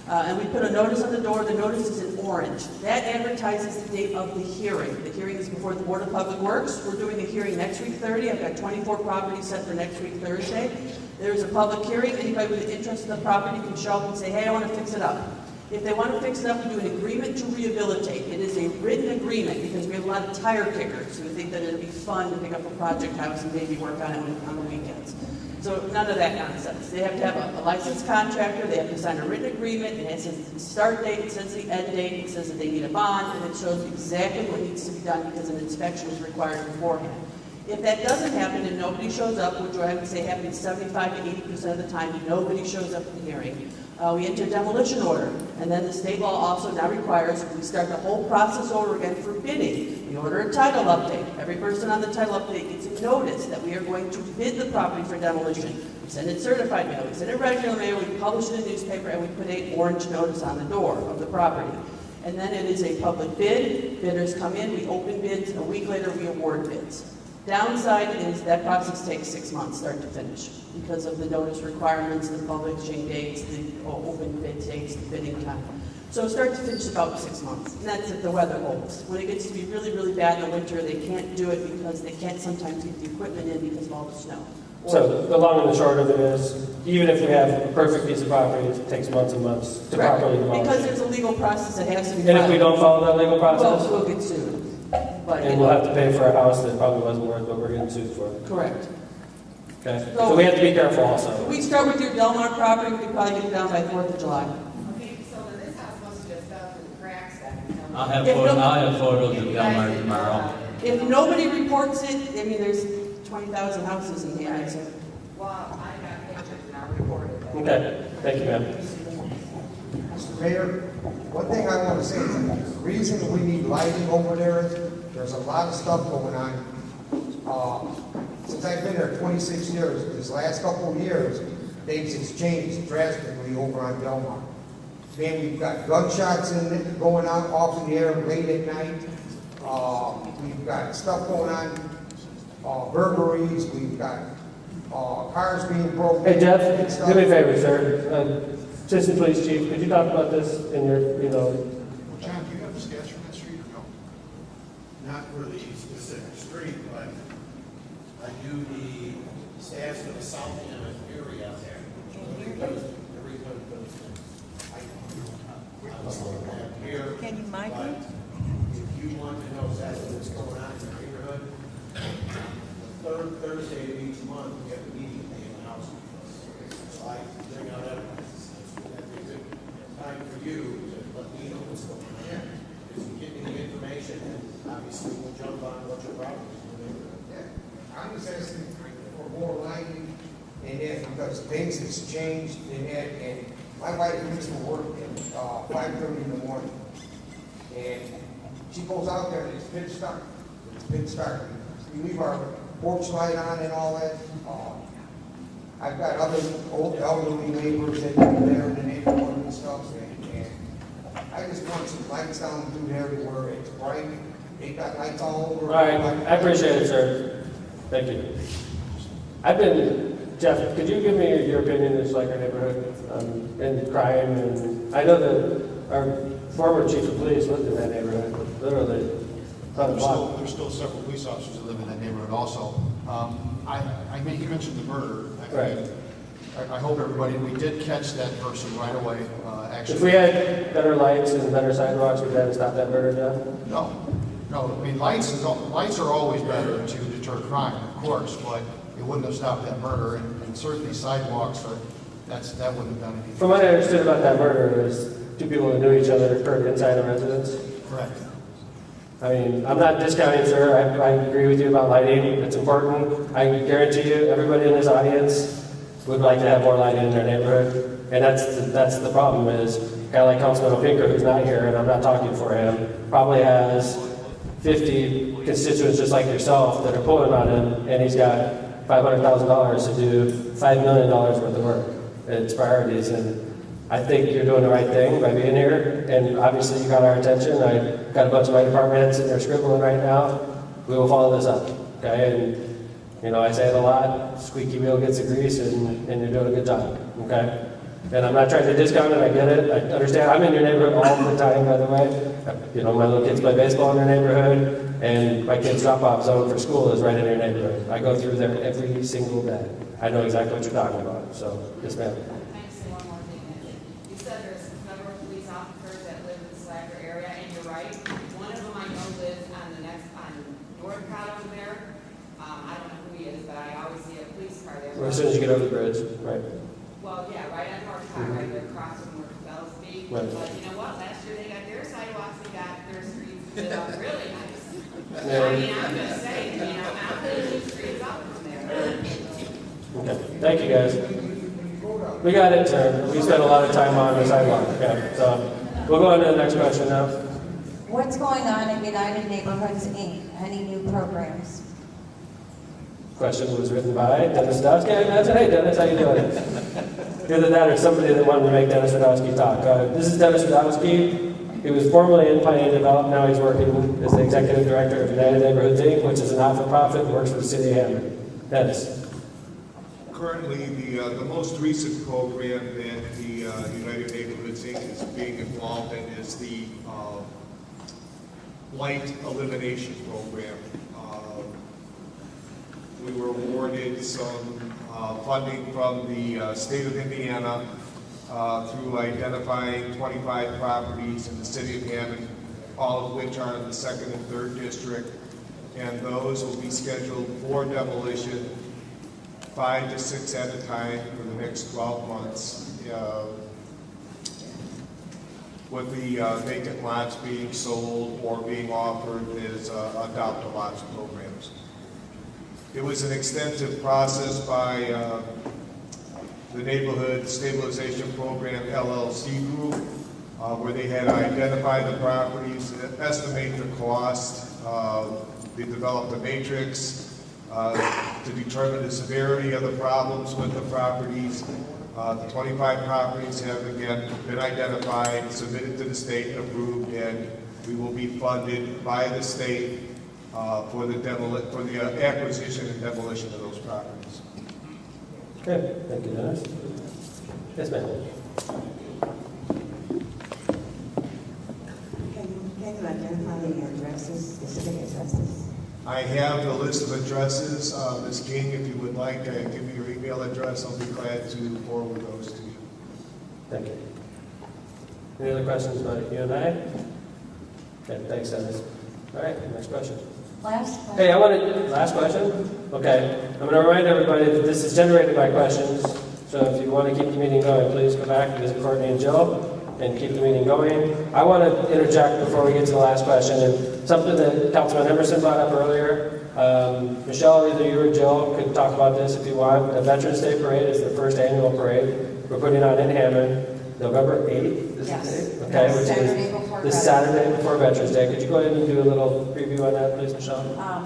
And we put a notice on the door. The notice is in orange. That advertises the date of the hearing. The hearing is before the Board of Public Works. We're doing a hearing next week, Thursday. I've got 24 properties set for next week, Thursday. There's a public hearing. Anybody with an interest in the property can show up and say, hey, I want to fix it up. If they want to fix it up, we do an agreement to rehabilitate. It is a written agreement because we have a lot of tire kickers who think that it'll be fun to pick up a project house and maybe work on it on the weekends. So none of that nonsense. They have to have a licensed contractor, they have to sign a written agreement, and it says the start date, it says the end date, it says that they need a bond, and it shows exactly what needs to be done because an inspection is required beforehand. If that doesn't happen and nobody shows up, which I would say happens 75 to 80% of the time, nobody shows up at the hearing, We enter demolition order, and then the state law also now requires we start the whole process over again for bidding. We order a title update. Every person on the title update gets a notice that we are going to bid the property for demolition. We send it certified mail, we send it regular mail, we publish it in the newspaper, and we put an orange notice on the door of the property. And then it is a public bid. Bidders come in, we open bids. A week later, we award bids. Downside is that process takes 6 months, start to finish, because of the notice requirements, the publishing dates, the open bid dates, the bidding time. So start to finish about 6 months, and that's if the weather holds. When it gets to be really, really bad in the winter, they can't do it because they can't sometimes get the equipment in because of all the snow. So the long and the short of it is, even if we have a perfect piece of property, it takes months and months to Correct. properly demolish. Because there's a legal process that has to be And if we don't follow that legal process? Well, we'll get sued. But, And we'll have to pay for a house that probably wasn't worth what we're getting sued for. Correct. Okay, so we have to be careful also. If we start with your Delmar property, we could probably get it down by 4th of July. Okay, so then this house must have just fell through the cracks then. I'll have photos of Delmar tomorrow. If nobody reports it, I mean, there's 20,000 houses in here, so. Well, I got pictures and I reported it. Okay, thank you, ma'am. Mr. Mayor, one thing I want to say is that the reason we need lighting over there is there's a lot of stuff going on. Since I've been there 26 years, this last couple of years, things have changed drastically over on Delmar. Man, we've got gunshots in it, going on off in the air late at night. We've got stuff going on, burglaries, we've got cars being broken. Hey, Jeff, and stuff. do me a favor, sir. Assistant Police Chief, could you talk about this in your, John, do you have the stats from that street or no? Not for the specific street, but I do the stats for the South End area there. Here. Can you migrate? If you want to know exactly what's going on in the neighborhood, the third Thursday of each month, we have a meeting in the house. So I bring out evidence. That'd be a good time for you to let me know what's going on. If you get me the information, and obviously we'll jump on what your problem is in the neighborhood. Yeah, I'm just asking for more lighting and that because things have changed and that, and my wife used to work at 5:30 in the morning. And she goes out there and it's pitch dark. It's pitch dark. We leave our porch light on and all that. I've got other old elderly neighbors that live there in the neighborhood and stuff. And I just want some lights down through there where it's bright. They got lights all over. all right, I appreciate it, sir. Thank you. Jeff, could you give me your opinion as like our neighborhood and crime? And I know that our former chief of police lived in that neighborhood, literally. There's still several police officers that live in that neighborhood also. I mean, you mentioned the murder. Right. I hope everybody, we did catch that person right away, actually. If we had better lights and better sidewalks, would that stop that murder, Jeff? No, I mean, lights are always better to deter crime, of course, but it wouldn't have stopped that murder, and certainly sidewalks that wouldn't have done anything. From what I understood about that murder is two people who knew each other occurred inside a residence. Correct. I mean, I'm not discounting, sir. I agree with you about lighting. It's important. I guarantee you, everybody in this audience would like to have more lighting in their neighborhood. And that's the problem is, kind of like Councilman Opinka, who's not here, and I'm not talking for him, probably has 50 constituents just like yourself that are pulling on him, and he's got $500,000 to do $5 million worth of work. It's priorities, and I think you're doing the right thing by being here, and obviously you got our attention. I got a bunch of my department heads sitting there scribbling right now. We will follow this up, okay? And, I say it a lot, squeaky wheel gets the grease, and you're doing a good job, okay? And I'm not trying to discount it, I get it, I understand. I'm in your neighborhood all the time, by the way. My little kids play baseball in their neighborhood, and my kids' drop-off zone for school is right in your neighborhood. I go through there every single day. I know exactly what you're talking about, so, yes, ma'am. Thanks, say one more thing. You said there's a number of police officers that live in the Slacker area, and you're right. One of them I know lives on Northcott over there. I don't know who he is, but I always see a police car there. As soon as you get over the bridge, right? Well, yeah, right on Northcott, right there across from where Cabela's Beach. Right. But you know what? Last year they got their sidewalks and got their streets lit up really nice. Yeah. I mean, I'm gonna say, I'm putting new streets up from there. Okay, thank you, guys. When you go down We got it, sir. We spent a lot of time on the sidewalk, okay, so we'll go on to the next question now. What's going on at United Neighborhoods, Inc.? Any new programs? Question was written by Dennis Sadowski. Hey, Dennis, how you doing? Either that or somebody that wanted to make Dennis Sadowski talk. This is Dennis Sadowski. He was formerly in Pioneer Development. Now he's working as the executive director of United Neighborhoods, Inc., which is a not-for-profit that works for the city of Hammond. Dennis. Currently, the most recent program that the United Neighborhoods, Inc. is being involved in is the blight elimination program. We were awarded some funding from the state of Indiana through identifying 25 properties in the city of Hammond, all of which are in the 2nd and 3rd district, and those will be scheduled for demolition 5 to 6 at a time for the next 12 months. With the vacant lots being sold or being offered as adopt-a-lots programs. It was an extensive process by the Neighborhood Stabilization Program LLC group, where they had identified the properties, estimate the cost. They developed a matrix to determine the severity of the problems with the properties. The 25 properties have again been identified, submitted to the state and approved, and we will be funded by the state for the acquisition and demolition of those properties. Okay, thank you, Dennis. Yes, ma'am. Can you identify the addresses, specific addresses? I have the list of addresses. Ms. King, if you would like, give me your email address. I'll be glad to forward those to you. Thank you. Any other questions about you and I? Okay, thanks, Dennis. All right, next question. Last question. Hey, last question? Okay. I'm going to remind everybody that this is generated by questions. So if you want to keep the meeting going, please go back and visit Courtney and Jill and keep the meeting going. I want to interject before we get to the last question, and something that Councilman Emerson brought up earlier. Michelle, either you or Jill could talk about this if you want. The Veterans Day Parade is the first annual parade we're putting on in Hammond, November 8th. Is Yes. the date? Okay, which Saturday is before the Veterans Saturday before Veterans Day. Could you go ahead and do a little preview on that, please, Michelle?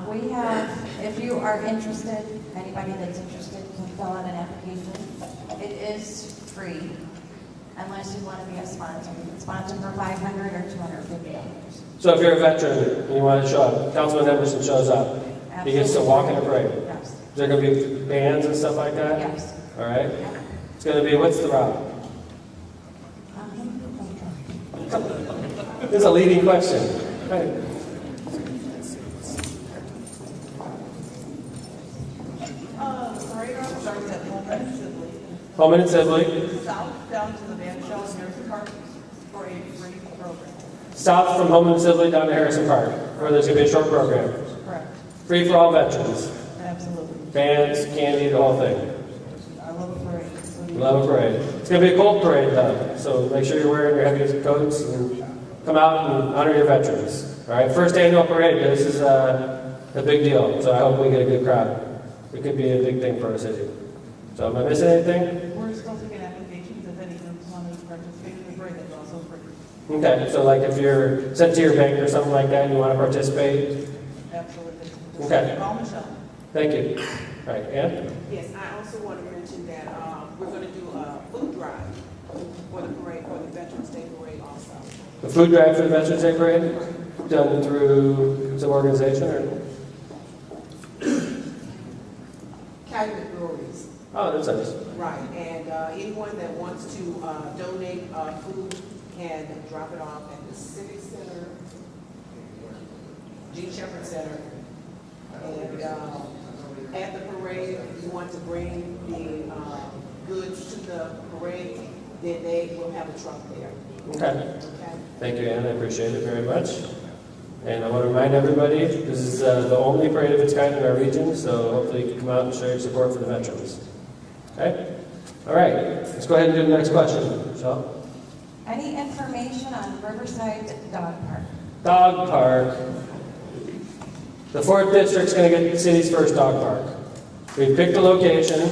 We have, if you are interested, anybody that's interested can fill out an application. It is free, unless you want to be a sponsor. You can sponsor for $500 or $250. So if you're a veteran and you want to show up, Councilman Emerson shows up. He gets to walk in a parade. Yes. Is there going to be bands and stuff like that? Yes. All right. It's going to be, what's the route? This is a leading question. Right. Parade route starts at Holman and Sibley. Holman and Sibley. South down to the Van Shell and Harrison Park for a free program. South from Holman and Sibley down to Harrison Park, where there's going to be a short program. Correct. Free for all veterans. Absolutely. Bands, candy, the whole thing. I love a parade. Love a parade. It's going to be a cold parade, though, so make sure you're wearing your heaviest coats and come out and honor your veterans. All right, first annual parade. This is a big deal, so I hope we get a good crowd. It could be a big thing for our city. So am I missing anything? We're still taking applications if anyone wants to participate in the parade. That's also free. Okay, so like if you're sent to your bank or something like that and you want to participate? Absolutely. Okay. Call Michelle. Thank you. All right, Ann? Yes, I also want to mention that we're going to do a food drive for the parade, for the Veterans Day Parade also. The food drive for the Veterans Day Parade? Done through some organization or? Calumet Breweries. Oh, that's nice. Right, and anyone that wants to donate food can drop it off at the Civic Center, Gene Shepherd Center, and at the parade, if you want to bring the goods to the parade, then they will have a truck there. Okay. Thank you, Ann. I appreciate it very much. And I want to remind everybody, this is the only parade of its kind in our region, so hopefully you can come out and show your support for the veterans. Okay? All right. Let's go ahead and do the next question. Michelle? Any information on Riverside Dog Park? Dog park. The 4th District's going to get the city's first dog park. We picked a location.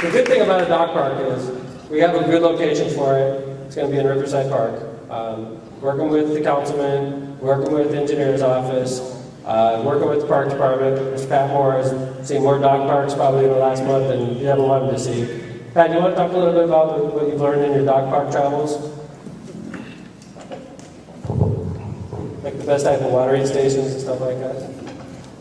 The good thing about a dog park is we have a good location for it. It's going to be in Riverside Park. Working with the councilman, working with the engineer's office, working with the park department. Mr. Pat Moore has seen more dog parks probably in the last month than you ever wanted to see. Pat, do you want to talk a little bit about what you've learned in your dog park travels? Like the best type of watering stations and stuff like that?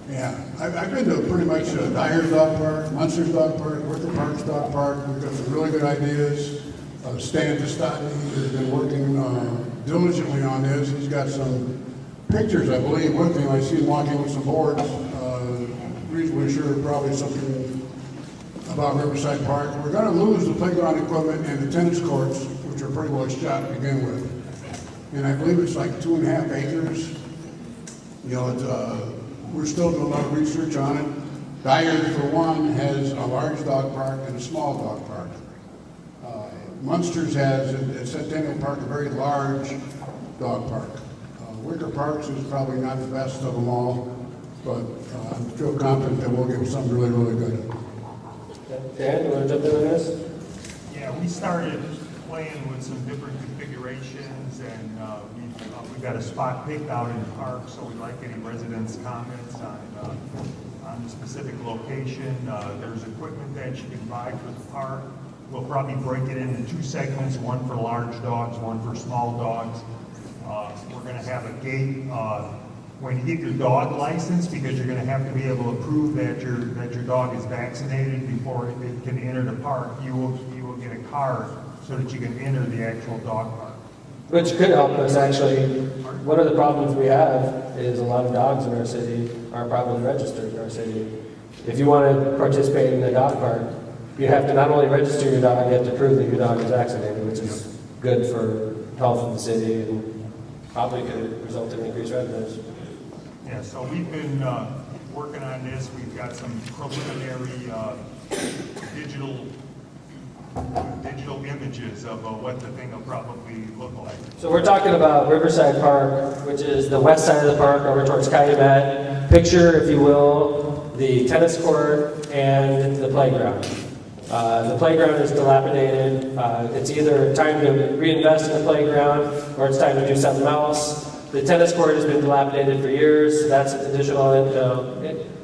Yeah, I've been to pretty much Dyer's Dog Park, Munster's Dog Park, Wicker Park's Dog Park. We've got some really good ideas. Stan Testani has been working diligently on this. He's got some pictures, I believe, with him. I see him walking with some boards. Reasonably sure probably something about Riverside Park. We're going to lose the playground equipment and the tennis courts, which are pretty well shot to begin with. And I believe it's like 2.5 acres. You know, it's, we're still doing a lot of research on it. Dyer, for one, has a large dog park and a small dog park. Munster's has, at Centennial Park, a very large dog park. Wicker Parks is probably not the best of them all, but I feel confident that we'll get something really, really good. Dan, you want to jump in on this? Yeah, we started playing with some different configurations, and we've got a spot picked out in the park, so we'd like any residents' comments on the specific location. There's equipment that you can buy for the park. We'll probably break it into 2 segments, one for large dogs, one for small dogs. We're going to have a gate when you get your dog license, because you're going to have to be able to prove that your dog is vaccinated before it can enter the park. You will get a card so that you can enter the actual dog park. Which could help us actually. One of the problems we have is a lot of dogs in our city aren't properly registered in our city. If you want to participate in a dog park, you have to not only register your dog, you have to prove that your dog is vaccinated, which is good for health of the city and probably could result in increased revenues. Yeah, so we've been working on this. We've got some preliminary digital images of what the thing will probably look like. So we're talking about Riverside Park, which is the west side of the park over towards Calumet. Picture, if you will, the tennis court and the playground. The playground is dilapidated. It's either time to reinvest in the playground or it's time to do something else. The tennis court has been dilapidated for years. That's an additional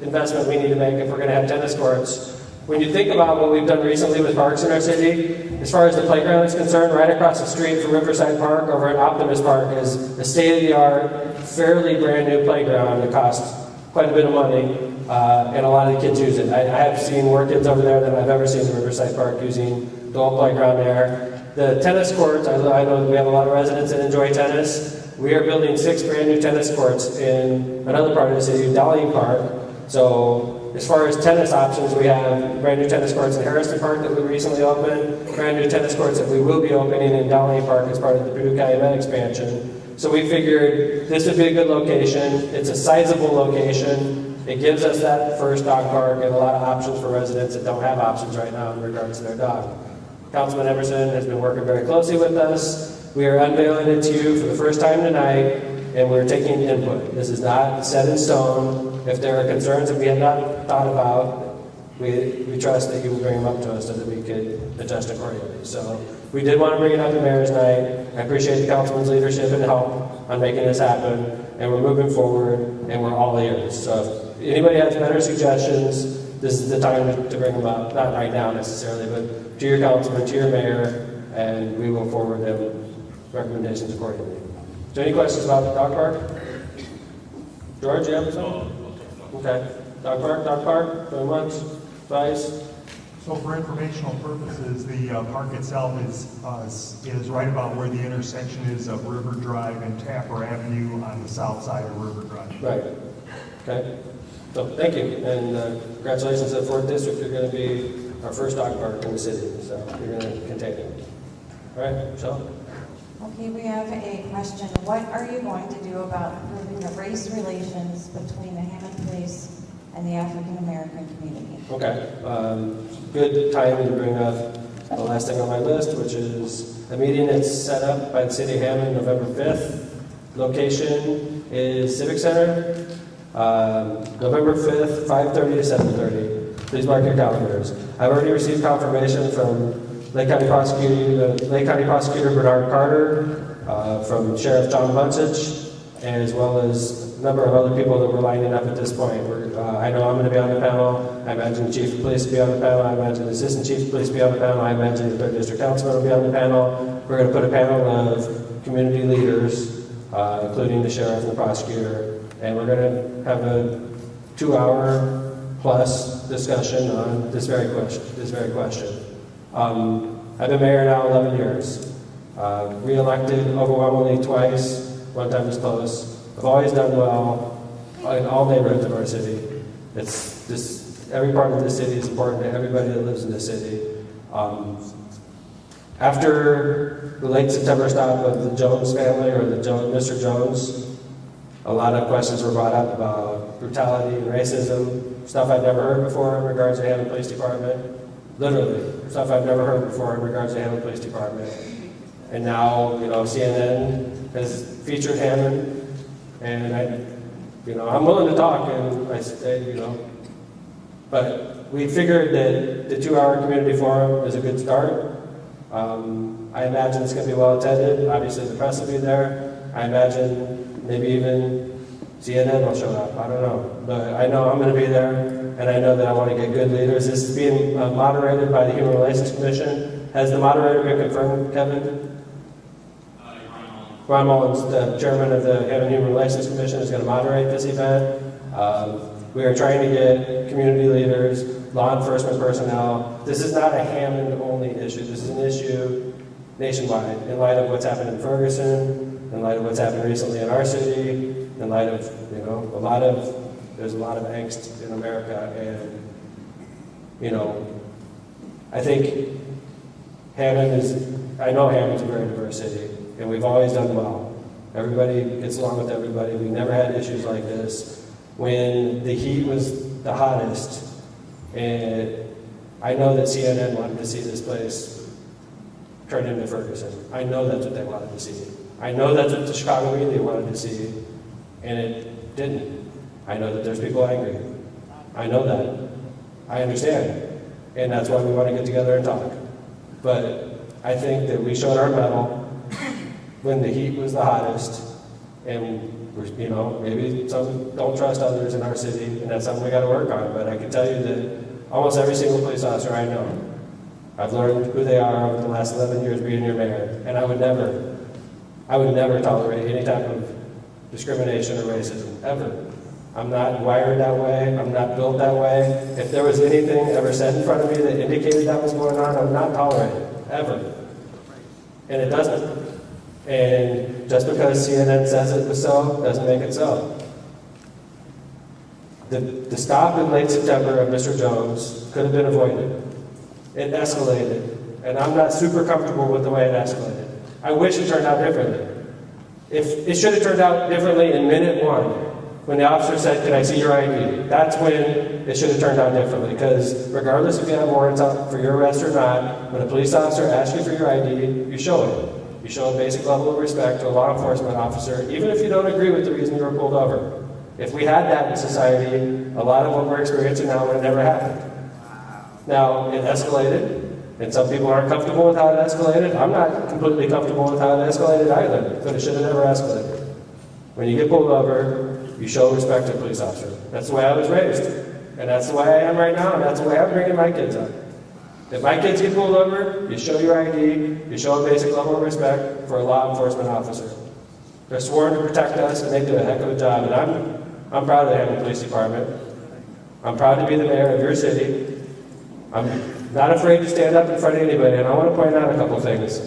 investment we need to make if we're going to have tennis courts. When you think about what we've done recently with parks in our city, as far as the playground is concerned, right across the street from Riverside Park over at Optimus Park is a state-of-the-art, fairly brand-new playground that costs quite a bit of money, and a lot of the kids use it. I have seen more kids over there than I've ever seen in Riverside Park using the old playground there. The tennis courts, I know we have a lot of residents that enjoy tennis. We are building 6 brand new tennis courts in another part of the city, Dowling Park. So as far as tennis options, we have brand new tennis courts in Harrison Park that we recently opened, brand new tennis courts that we will be opening in Dowling Park as part of the Purdue Calumet expansion. So we figured this would be a good location. It's a sizable location. It gives us that first dog park and a lot of options for residents that don't have options right now in regards to their dog. Councilman Emerson has been working very closely with us. We are unveiling it to you for the first time tonight, and we're taking input. This is not set in stone. If there are concerns that we have not thought about, we trust that you will bring them up to us so that we could adjust accordingly. So we did want to bring it up to Mayor's Night. I appreciate the councilman's leadership and help on making this happen, and we're moving forward, and we're all ears. So if anybody has better suggestions, this is the time to bring them up. Not right now necessarily, but to your councilman, to your mayor, and we will forward them recommendations accordingly. Is there any questions about the dog park? George, you have something? Okay. Dog park, going once, twice. So for informational purposes, the park itself is right about where the intersection is of River Drive and Tapper Avenue on the south side of River Drive. Right. Okay. So thank you, and congratulations to the 4th District. You're going to be our first dog park in the city, so you're going to contain it. All right, Michelle? Okay, we have a question. What are you going to do about improving the race relations between the Hammond Police and the African American community? Okay. Good time to bring up the last thing on my list, which is a meeting that's set up by the City of Hammond November 5th. Location is Civic Center, November 5th, 5:30 to 7:30. Please mark your calendars. I've already received confirmation from Lake County Prosecutor Bernard Carter, from Sheriff John Bunsich, as well as a number of other people that were lining up at this point. I know I'm going to be on the panel. I imagine the Chief of Police will be on the panel. I imagine the Assistant Chief of Police will be on the panel. I imagine the 3rd District Councilman will be on the panel. We're going to put a panel of community leaders, including the Sheriff and the Prosecutor, and we're going to have a 2-hour plus discussion on this very question. I've been mayor now 11 years. Re-elected overwhelmingly twice. One time was close. I've always done well in all neighborhoods of our city. It's just every part of the city is important to everybody that lives in the city. After the late September stop of the Jones family, or Mr. Jones, a lot of questions were brought up about brutality and racism, stuff I'd never heard before in regards to Hammond Police Department. Literally, stuff I've never heard before in regards to Hammond Police Department. And now, CNN has featured Hammond, and I'm willing to talk, and I say, but we figured that the 2-hour community forum is a good start. I imagine it's going to be well attended. Obviously, the press will be there. I imagine maybe even CNN will show up. I don't know. But I know I'm going to be there, and I know that I want to get good leaders. This is being moderated by the Human Relations Commission. Has the moderator been confirmed, Kevin? Ron Mullins, the chairman of the Hammond Human Relations Commission, is going to moderate this event. We are trying to get community leaders, law enforcement personnel. This is not a Hammond-only issue. This is an issue nationwide, in light of what's happened in Ferguson, in light of what's happened recently in our city, in light of, there's a lot of angst in America, and, I think I know Hammond's a very diverse city, and we've always done well. Everybody gets along with everybody. We never had issues like this. When the heat was the hottest, and I know that CNN wanted to see this place turn into Ferguson. I know that's what they wanted to see. I know that's what the Chicago media wanted to see, and it didn't. I know that there's people angry. I know that. I understand. And that's why we want to get together and talk. But I think that we showed our mettle when the heat was the hottest, and maybe some don't trust others in our city, and that's something we got to work on. But I can tell you that almost every single police officer I know, I've learned who they are over the last 11 years being your mayor, and I would never tolerate any type of discrimination or racism, ever. I'm not wired that way. I'm not built that way. If there was anything ever said in front of me that indicated that was going on, I would not tolerate it, ever. And it doesn't. And just because CNN says it was so, doesn't make it so. The stop in late September of Mr. Jones could have been avoided. It escalated. And I'm not super comfortable with the way it escalated. I wish it turned out differently. If it should have turned out differently in minute 1, when the officer said, "Can I see your ID?" That's when it should have turned out differently. Because regardless if you have warrants out for your arrest or not, when a police officer asks you for your ID, you show it. You show a basic level of respect to a law enforcement officer, even if you don't agree with the reason you were pulled over. If we had that in society, a lot of what we're experiencing now would have never happened. Now, it escalated, and some people aren't comfortable with how it escalated. I'm not completely comfortable with how it escalated either, but it should have never escalated. When you get pulled over, you show respect to a police officer. That's the way I was raised, and that's the way I am right now, and that's the way I'm bringing my kids up. If my kids get pulled over, you show your ID, you show a basic level of respect for a law enforcement officer. They're sworn to protect us, and they do a heck of a job, and I'm proud of the Hammond Police Department. I'm proud to be the mayor of your city. I'm not afraid to stand up in front of anybody, and I want to point out a couple things.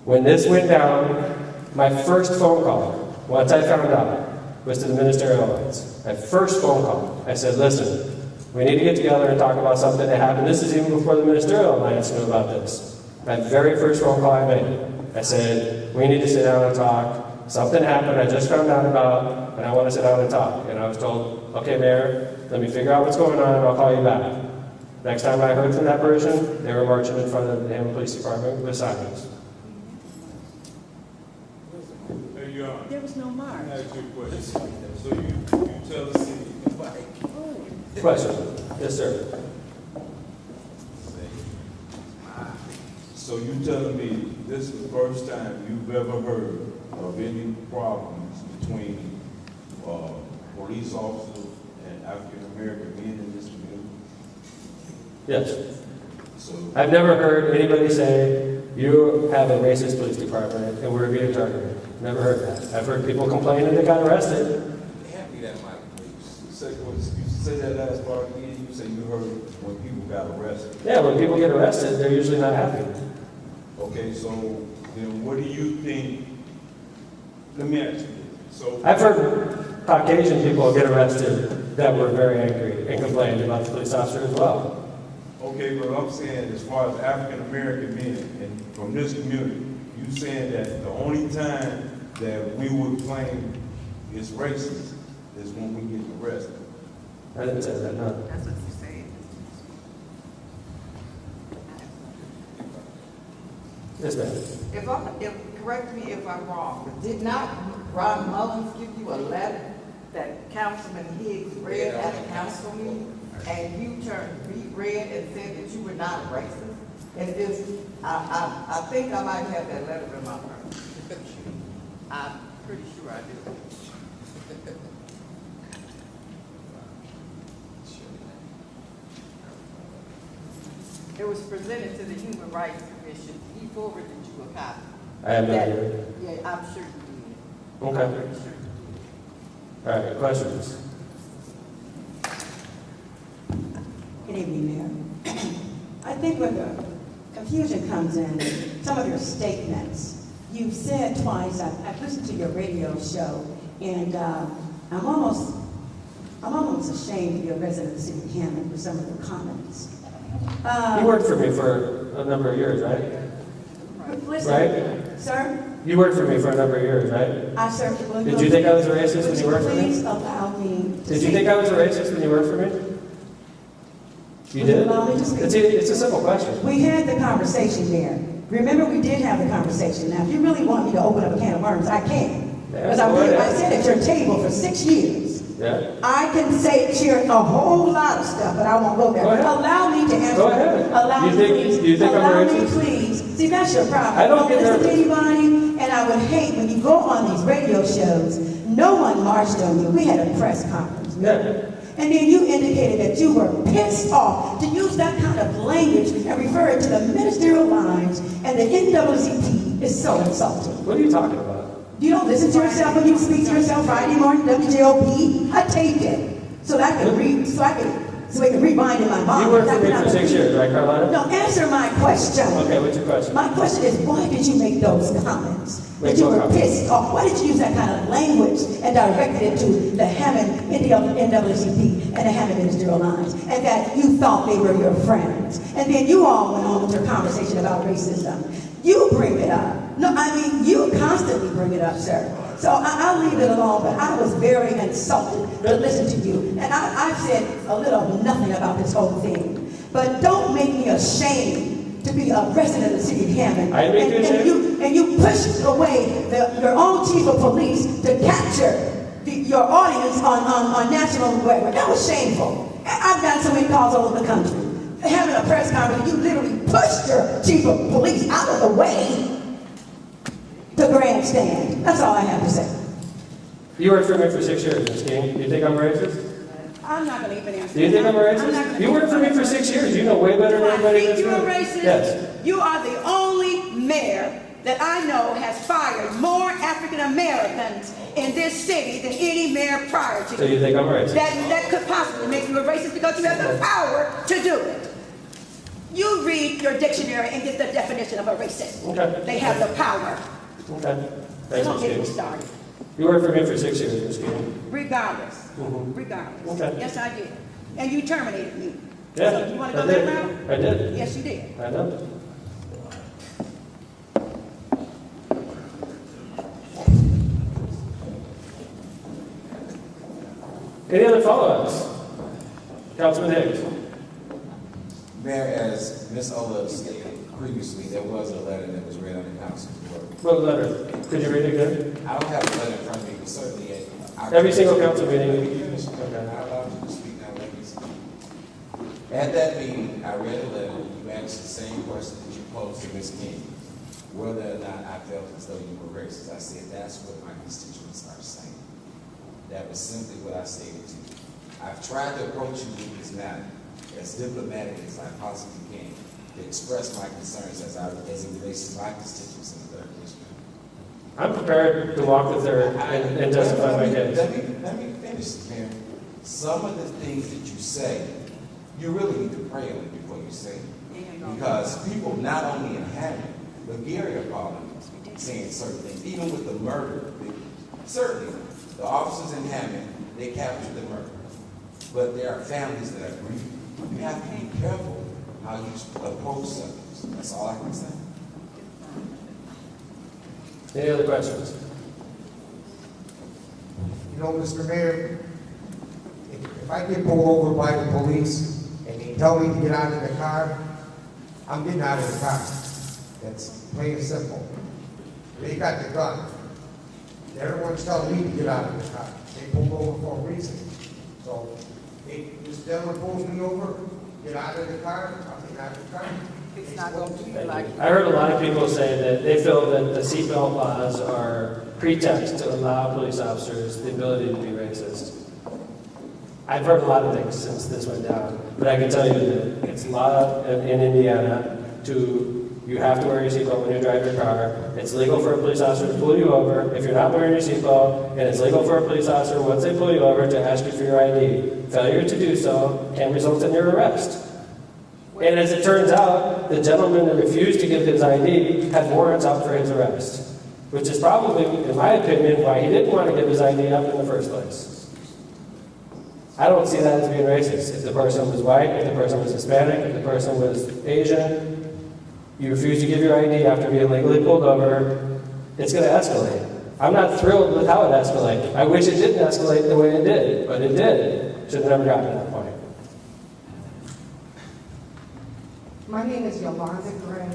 When this went down, my first phone call, once I found out, was to the Ministerial Alliance. My first phone call, I said, "Listen, we need to get together and talk about something that happened." This is even before the Ministerial Alliance knew about this. My very first phone call I made, I said, "We need to sit down and talk. Something happened I just found out about, and I want to sit down and talk." And I was told, "Okay, Mayor, let me figure out what's going on, and I'll call you back." Next time I heard from that person, they were marching in front of the Hammond Police Department with signs. Hey, There was no march. Ask you a question. So you tell the city, Question? Yes, sir. so you telling me this is the first time you've ever heard of any problems between police officers and African American men in this community? Yes. So I've never heard anybody say, you have a racist police department and we're being targeted. Never heard that. I've heard people complain and they got arrested. They have to be that might, please. you say that last part again. You say you heard when people got arrested. Yeah, when people get arrested, they're usually not happy. Okay, so then what do you think? Let me ask you this. So I've heard Caucasian people get arrested that were very angry and complained about the police officer as well. okay, but I'm saying as far as African American men and from this community, you saying that the only time that we would claim it's racist is when we get arrested. I didn't say that, no. That's what you said. Yes, ma'am. Correct me if I'm wrong, but did not Ron Mullins give you a letter that Councilman Higgs read at a council meeting? And you read and said that you were not a racist? And I think I might have that letter in my purse. I'm pretty sure I do. It was presented to the Human Rights Commission. He forwarded you a copy. I have no That- idea. Yeah, I'm sure you did. Okay. I'm pretty sure you did. All right, questions? Good evening, Mayor. I think where the confusion comes in, some of your statements. You've said twice, I've listened to your radio show, and I'm almost ashamed to be a resident of the city of Hammond for some of the comments. You worked for me for a number of years, right? Listen, Right? sir, You worked for me for a number of years, right? I certainly will. Did you think I was a racist when you worked for me? Please allow me to Did you think I was a racist when you worked for me? You Will you did? allow me to speak? It's a simple question. We had the conversation there. Remember, we did have the conversation. Now, if you really want me to open up a can of worms, I can. Because I sat at your table for 6 years. Yeah. I can share a whole lot of stuff, but I won't go there. Go ahead. Allow me to answer. Go ahead. Allow You me, think- please. do you think I'm Allow me, racist? please. See, that's your problem. I don't You get listen to nervous. anybody, and I would hate when you go on these radio shows. No one marched on you. We had a press conference. Yeah. And then you indicated that you were pissed off to use that kind of language and refer it to the ministerial lines, and the NAACP is so insulting. What are you talking about? You don't listen to yourself when you speak to yourself Friday morning, WJOP. I taped it so that I can read, so it can rewind in my mind. You worked for me for 6 years, right, Carlotta? No, answer my question. Okay, what's your question? My question is, why did you make those comments? Make That you what were comments? pissed off. Why did you use that kind of language and directed it to the Hammond NAACP and the Hammond ministerial lines, and that you thought they were your friends? And then you all went on with your conversation about racism. You bring it up. No, I mean, you constantly bring it up, sir. So I'll leave it alone, but I was very insulted to listen to you. And I've said a little of nothing about this whole thing. But don't make me ashamed to be a resident of the city of Hammond. I make you ashamed? And you pushed away your own chief of police to capture your audience on national web. That was shameful. I've gotten so many calls all over the country. Having a press conference, you literally pushed your chief of police out of the way to grandstand. That's all I have to say. You worked for me for 6 years, Ms. King. Do you think I'm a racist? I'm not gonna even answer. Do you think I'm a not racist? gonna- You worked for me for 6 years. You know way better than anybody in think this you're a room. racist? Yes. You are the only mayor that I know has fired more African Americans in this city than any mayor prior to you. So you think I'm a racist? That could possibly make you a racist because you have the power to do it. You read your dictionary and get the definition of a racist. Okay. They have the power. Okay. Thanks, Don't Ms. get me King. started. You worked for me for 6 years, Ms. King. Regardless. Mhm. Regardless. Okay. Yes, I did. And you terminated me. Yeah, So you want to I go that did. route? I did. Yes, you did. I know. Any other follow-ups? Councilman Higgs. Mayor, as Ms. Ola stated previously, there was a letter that was read on the council floor. What letter? Could you read it again? I don't have the letter in front of me, certainly, Every single council meeting. Okay. I allowed you to speak now, let me speak. At that meeting, I read a letter, you asked the same question that you posed to Ms. King, whether or not I felt as though you were racist. I said, that's what my constituents are saying. That was simply what I stated to you. I've tried to approach you with this matter as diplomatic as I possibly can to express my concerns as it relates to my constituents in the 3rd District. I'm prepared to walk the 3rd and justify my case. Let me finish, Mayor. Some of the things that you say, you really need to pray on it before you say it. Because people not only in Hammond, but Gary are calling, saying certain things, even with the murder. Certainly, the officers in Hammond, they captured the murder. But there are families that are grieving. You have to be careful how you approach subjects. That's all I can say. Any other questions? You know, Mr. Mayor, if I get pulled over by the police and they tell me to get out of the car, I'm getting out of the car. That's plain and simple. They got the gun. Everyone's telling me to get out of the car. They pulled over for a reason. So, this gentleman pulls me over, get out of the car, I'll get out of the car. It's not going to be like. I heard a lot of people say that they feel that the seatbelt laws are pretext to allow police officers the ability to be racist. I've heard a lot of things since this went down, but I can tell you that it's law in Indiana you have to wear your seatbelt when you drive your car. It's legal for a police officer to pull you over if you're not wearing your seatbelt, and it's legal for a police officer, once they pull you over, to ask you for your ID. Failure to do so can result in your arrest. And as it turns out, the gentleman that refused to give his ID had warrants out for his arrest, which is probably, in my opinion, why he didn't want to give his ID up in the first place. I don't see that as being racist. If the person was white, if the person was Hispanic, if the person was Asian, you refuse to give your ID after being legally pulled over, it's going to escalate. I'm not thrilled with how it escalated. I wish it didn't escalate the way it did, but it did. Should have never gotten to that point. My name is Yolanda Gray,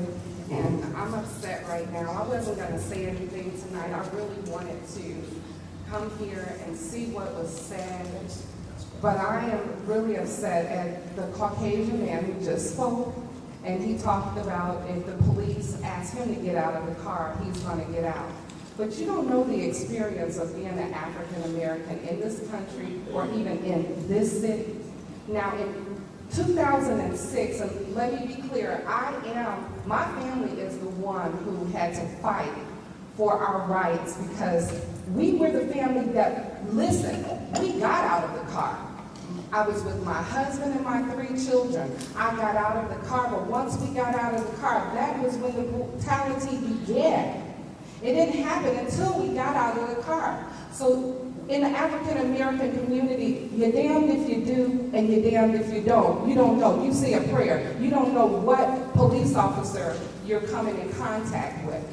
and I'm upset right now. I wasn't going to say anything tonight. I really wanted to come here and see what was said, but I am really upset at the Caucasian man who just spoke, and he talked about if the police asked him to get out of the car, he's going to get out. But you don't know the experience of being an African American in this country or even in this city. Now, in 2006, and let me be clear, my family is the one who had to fight for our rights because we were the family that, listen, we got out of the car. I was with my husband and my 3 children. I got out of the car, but once we got out of the car, that was when the brutality began. It didn't happen until we got out of the car. So in the African American community, you're damned if you do and you're damned if you don't. You don't know. You say a prayer. You don't know what police officer you're coming in contact with.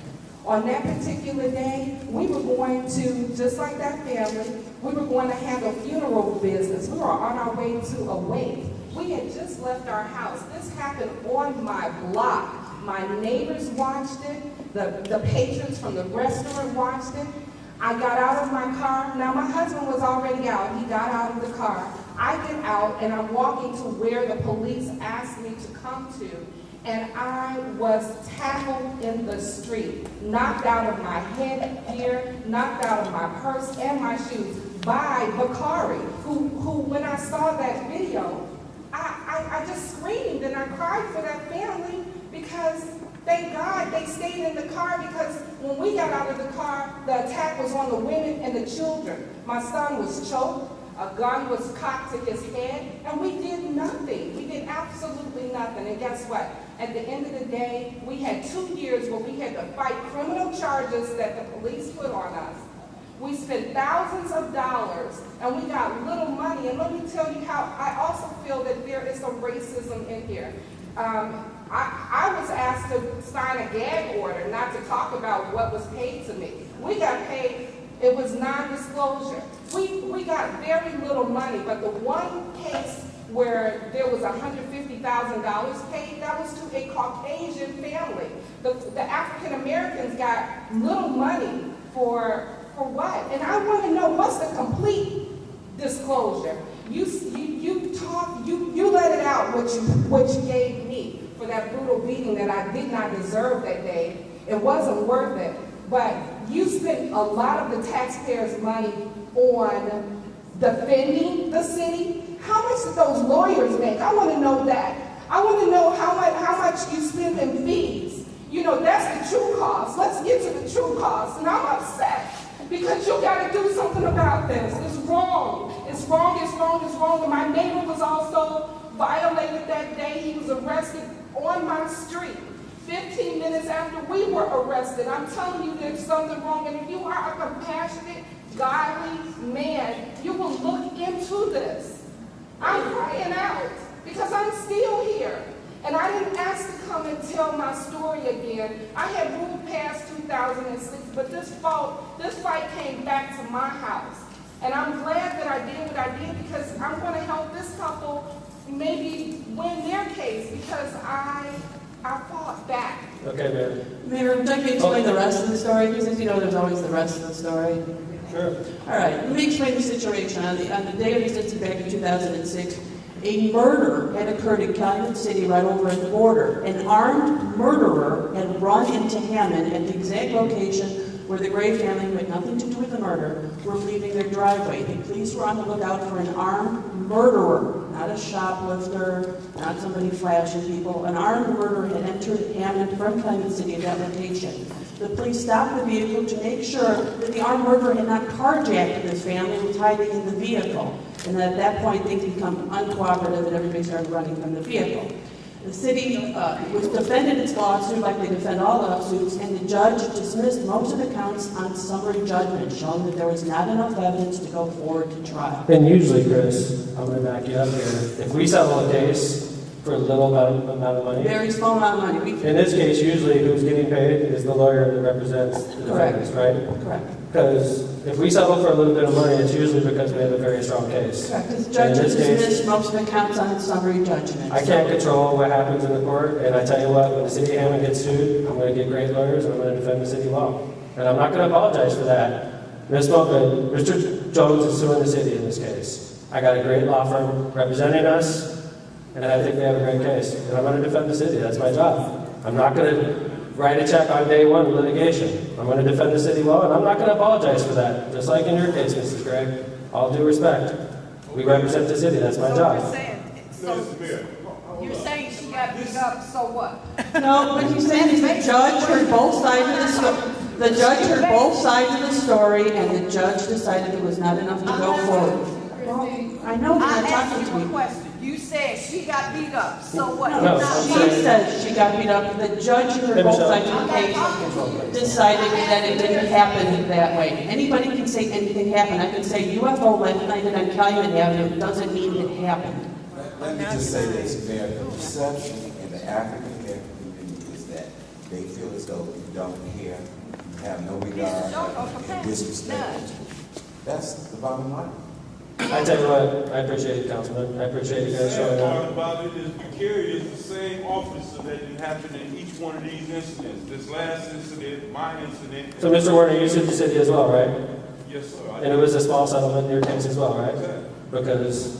On that particular day, we were going to, just like that family, we were going to handle funeral business. We were on our way to a wake. We had just left our house. This happened on my block. My neighbors watched it. The patrons from the restaurant watched it. I got out of my car. Now, my husband was already out. He got out of the car. I get out, and I'm walking to where the police asked me to come to, and I was tackled in the street, knocked out of my headgear, knocked out of my purse and my shoes by Bakari, who when I saw that video, I just screamed and I cried for that family because thank God they stayed in the car, because when we got out of the car, the attack was on the women and the children. My son was choked, a gun was cocked to his head, and we did nothing. We did absolutely nothing. And guess what? At the end of the day, we had 2 years where we had to fight criminal charges that the police put on us. We spent thousands of dollars, and we got little money. And let me tell you how I also feel that there is some racism in here. I was asked to sign a gag order not to talk about what was paid to me. We got paid, it was non-disclosure. We got very little money, but the one case where there was $150,000 paid, that was to a Caucasian family. The African Americans got little money for For what? And I want to know what's the complete disclosure. You let it out what you gave me for that brutal beating that I did not deserve that day. It wasn't worth it. But you spent a lot of the taxpayers' money on defending the city. How much did those lawyers make? I want to know that. I want to know how much you spend in fees. You know, that's the true cost. Let's get to the true cost. And I'm upset because you got to do something about this. It's wrong. It's wrong, it's wrong, it's wrong. And my neighbor was also violated that day. He was arrested on my street 15 minutes after we were arrested. I'm telling you there's something wrong. And if you are a compassionate, godly man, you will look into this. I'm crying out because I'm still here. And I didn't ask to come and tell my story again. I had moved past 2006, but this fight came back to my house. And I'm glad that I did what I did because I'm going to help this couple maybe win their case because I fought back. Okay, Mayor. Mayor, would you like me to explain the rest of the story? Because as you know, there's always the rest of the story. Sure. All right, let me explain the situation. On the day of his incident back in 2006, a murder had occurred in Calumet City right over at the border. An armed murderer had run into Hammond at the exact location where the Gray family, who had nothing to do with the murder, were leaving their driveway. The police were on the lookout for an armed murderer, not a shoplifter, not somebody flashing people. An armed murderer had entered Hammond from Calumet City at that location. The police stopped the vehicle to make sure that the armed murderer had not carjacked this family and was hiding in the vehicle. And at that point, things become uncooperative and everybody started running from the vehicle. The city was defended its lawsuit like they defend all lawsuits, and the judge dismissed most of the counts on summary judgment, showing that there was not enough evidence to go forward to trial. And usually, Chris, I'm going to back you up here. If we settle a case for a little amount of money, Very small amount of money. in this case, usually who's getting paid is the lawyer that represents the defendants, right? Correct. Because if we settle for a little bit of money, it's usually because we have a very strong case. Correct. The And judge in this case, dismissed most of the counts on summary judgment. I can't control what happens in the court, and I tell you what, when the city of Hammond gets sued, I'm going to get great lawyers, and I'm going to defend the city law. And I'm not going to apologize for that. Ms. Moken, Mr. Jones is suing the city in this case. I got a great law firm representing us, and I think we have a great case. And I'm going to defend the city. That's my job. I'm not going to write a check on day one litigation. I'm going to defend the city law, and I'm not going to apologize for that. Just like in your case, Mrs. Gregg. All due respect. We represent the city. That's my job. You're saying she got beat up, so what? No, what he's saying is the judge heard both sides of the story. The judge heard both sides of the story, and the judge decided there was not enough to go forward. Well, I know you're not I talking asked to you a me. question. You said she got beat up, so what? No, She says she got beat up. The judge who heard both sides of the case decided that it didn't happen that way. Anybody can say anything happened. I can say UFO landed on Calumet Avenue. It doesn't mean it happened. Let me just say this, Mayor, the perception in the African American community is that they feel as though you don't care, you have no regard, and disrespect. That's the bottom line. I tell you what, I appreciate it, Councilman. I appreciate you guys showing The part up. about it is precarious, the same officer that happened in each one of these incidents. This last incident, my incident. So, Mr. Warner, you sued the city as well, right? Yes, sir. And it was a small settlement in your case as well, right? Because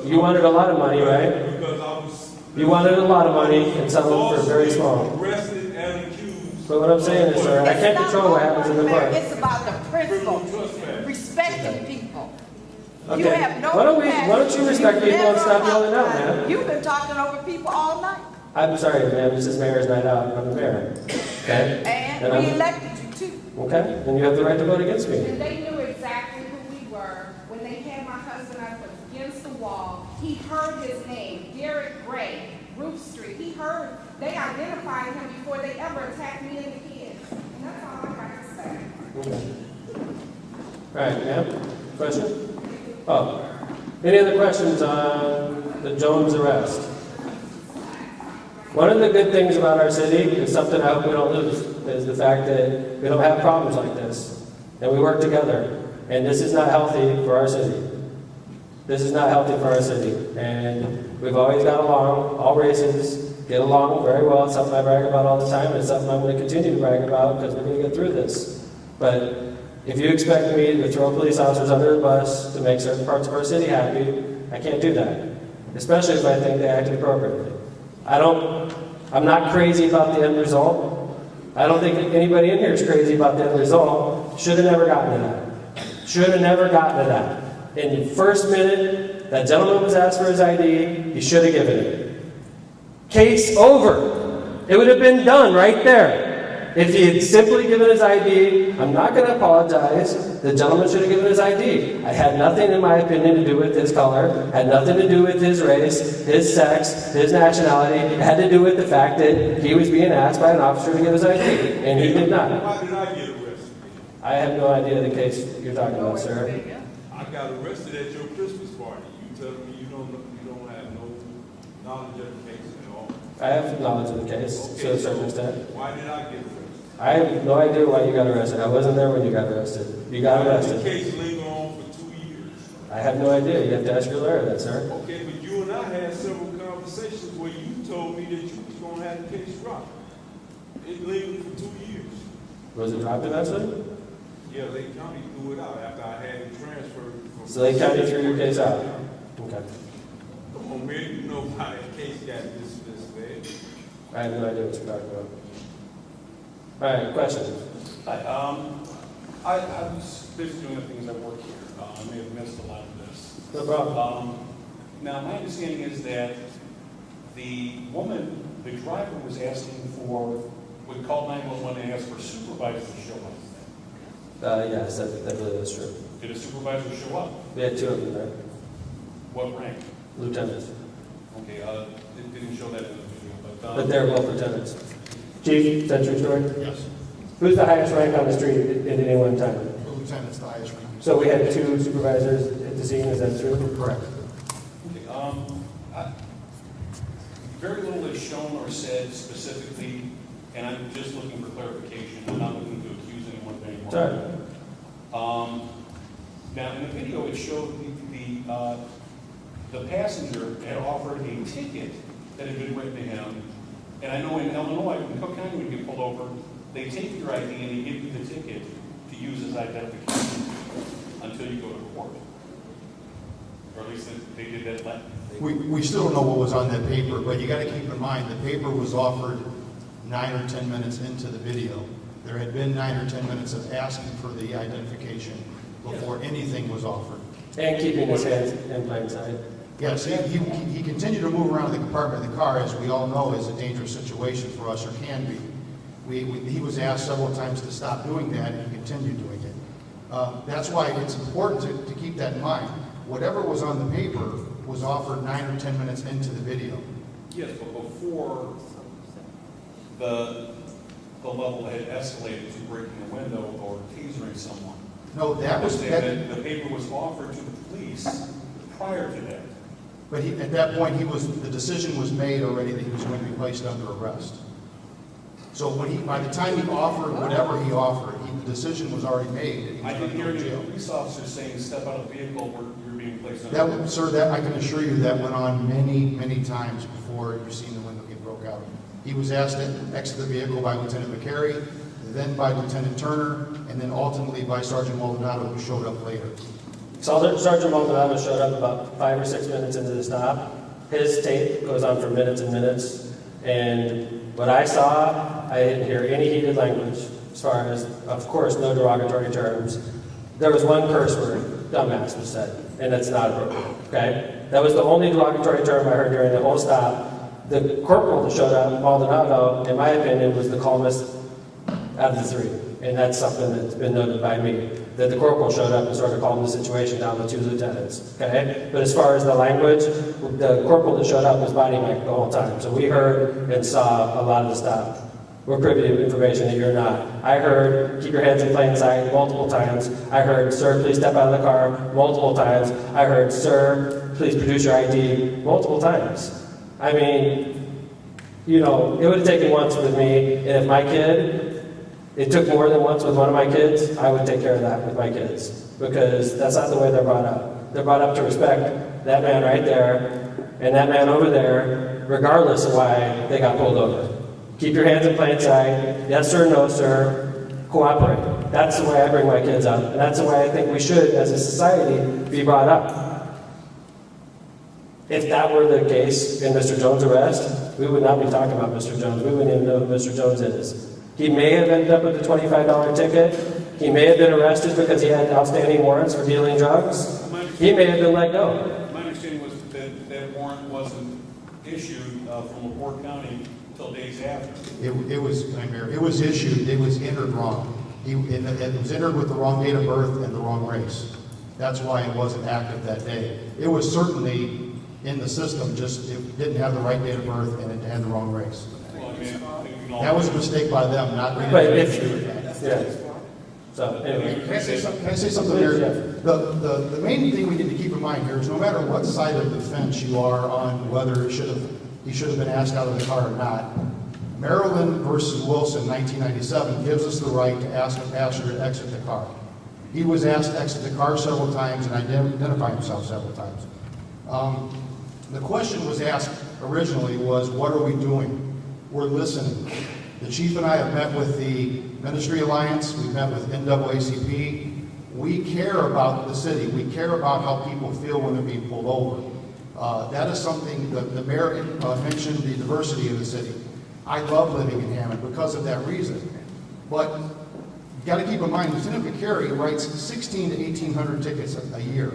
you wanted a lot of money, right? Because I was. You wanted a lot of money and settled for very small. Arrested and accused. But what I'm saying is, sir, I can't control what happens in the court. It's about the principle, respecting people. You Okay. have no Why don't compassion. you respect people and stop yelling out, Never man? You've been talking over people all night, I'm sorry, ma'am, this is mayor's night out. I'm the mayor. Okay? and I'm- we elected you too. Okay, then you have the right to vote against me. And they knew exactly who we were. When they had my husband up against the wall, he heard his name, Derek Gray, Roof Street. He heard, they identified him before they ever attacked me and the kids. And that's all I got to say. Okay. All right, ma'am, question? Oh, any other questions on the Jones arrest? One of the good things about our city is something I hope we don't lose, is the fact that we don't have problems like this, and we work together. And this is not healthy for our city. This is not healthy for our city. And we've always got along, all races get along very well. It's something I brag about all the time, and it's something I'm going to continue to brag about because we're going to get through this. But If you expect me to throw police officers under the bus to make certain parts of our city happy, I can't do that, especially if I think they acted appropriately. I'm not crazy about the end result. I don't think anybody in here is crazy about the end result. Should have never gotten to that. Should have never gotten to that. In the first minute, that gentleman was asked for his ID, he should have given it. Case over. It would have been done right there. If he had simply given his ID, I'm not going to apologize. The gentleman should have given his ID. I had nothing, in my opinion, to do with his color, had nothing to do with his race, his sex, his nationality. It had to do with the fact that he was being asked by an officer to give his ID, and he did not. Why did I get arrested? I have no idea the case you're talking about, sir. I got arrested at your Christmas party. You tell me you don't have no knowledge of the case at all. I have knowledge of the case to a certain extent. Why did I get arrested? I have no idea why you got arrested. I wasn't there when you got arrested. You got The arrested. case lingered on for 2 years. I have no idea. You have to ask your lawyer that, sir. Okay, but you and I had several conversations where you told me that you was going to have the case dropped. It lingered for 2 years. Was it dropped eventually? Yeah, Lake County threw it out after I had it transferred. So Lake County threw your case out? Okay. Come on, man, you know how that case got dismissed, man. I have no idea what you're talking about. All right, questions? Hi, I was busy doing the things at work here. I may have missed a lot of this. No problem. Now, my understanding is that the woman, the driver was asking for, would call 911 and ask for supervisors to show up. Yes, I believe that's true. Did a supervisor show up? We had two of them there. What rank? Lieutenants. Okay, it didn't show that in the video, But they're both lieutenants. Chief, is that true story? Yes. Who's the highest rank on the street at any one time? The lieutenant's the highest rank. So we had two supervisors at the scene, is that true? Correct. Okay, very little is shown or said specifically, and I'm just looking for clarification. I'm not looking to accuse anyone of anything. Sorry. Now, in the video, it showed the passenger had offered a ticket that had been written to him. And I know in Illinois, when Cook County would get pulled over, they take your ID and they give you the ticket to use as identification until you go to court. Or at least they did that. We still don't know what was on that paper, but you got to keep in mind, the paper was offered 9 or 10 minutes into the video. There had been 9 or 10 minutes of asking for the identification before anything was offered. And keeping his hands in plain sight. Yes, he continued to move around the compartment of the car, as we all know is a dangerous situation for us, or can be. He was asked several times to stop doing that, and he continued doing it. That's why it's important to keep that in mind. Whatever was on the paper was offered 9 or 10 minutes into the video. Yes, but before the level had escalated to breaking a window or tasering someone. No, that was... The paper was offered to the police prior to that. But at that point, the decision was made already that he was going to be placed under arrest. So by the time he offered whatever he offered, the decision was already made. That he was I didn't hear going to any jail. police officers saying, step out of the vehicle, you're being placed under arrest. Sir, I can assure you that went on many, many times before you've seen the window get broke out. He was asked to exit the vehicle by Lieutenant McCary, then by Lieutenant Turner, and then ultimately by Sergeant Maldonado, who showed up later. Sergeant Maldonado showed up about 5 or 6 minutes into the stop. His tape goes on for minutes and minutes. And what I saw, I didn't hear any heated language as far as, of course, no derogatory terms. There was one curse word, dumbass, was said, and that's not appropriate, okay? That was the only derogatory term I heard during the whole stop. The corporal that showed up, Maldonado, in my opinion, was the calmest out of the three. And that's something that's been noted by me, that the corporal showed up and sort of calmed the situation down with 2 lieutenants, okay? But as far as the language, the corporal that showed up was body mic the whole time. So we heard and saw a lot of the stuff. We're privy to information that you're not. I heard, keep your hands in plain sight, multiple times. I heard, sir, please step out of the car, multiple times. I heard, sir, please produce your ID, multiple times. I mean, you know, it would have taken once with me, and if my kid, it took more than once with one of my kids, I would take care of that with my kids, because that's not the way they're brought up. They're brought up to respect that man right there and that man over there, regardless of why they got pulled over. Keep your hands in plain sight. Yes, sir, no, sir. Cooperate. That's the way I bring my kids up, and that's the way I think we should, as a society, be brought up. If that were the case in Mr. Jones' arrest, we would not be talking about Mr. Jones. We wouldn't even know who Mr. Jones is. He may have ended up with a $25 ticket. He may have been arrested because he had outstanding warrants for dealing drugs. He may have been let go. My understanding was that that warrant wasn't issued from LaPorte County until days after. It was issued, it was entered wrong. It was entered with the wrong date of birth and the wrong race. That's why it wasn't active that day. It was certainly in the system, just it didn't have the right date of birth and it had the wrong race. Well, I mean, That was a mistake by them, not being But able to if- issue it. Yeah. So, anyway. Can I say something there? The main thing we need to keep in mind here is no matter what side of the fence you are on, whether he should have been asked out of the car or not, Maryland versus Wilson, 1997, gives us the right to ask a passenger to exit the car. He was asked to exit the car several times and identify himself several times. The question was asked originally was, what are we doing? We're listening. The chief and I have met with the Ministry Alliance, we've met with NAACP. We care about the city. We care about how people feel when they're being pulled over. That is something that the mayor mentioned, the diversity of the city. I love living in Hammond because of that reason. But you got to keep in mind, Lieutenant McCary writes 1,600 to 1,800 tickets a year.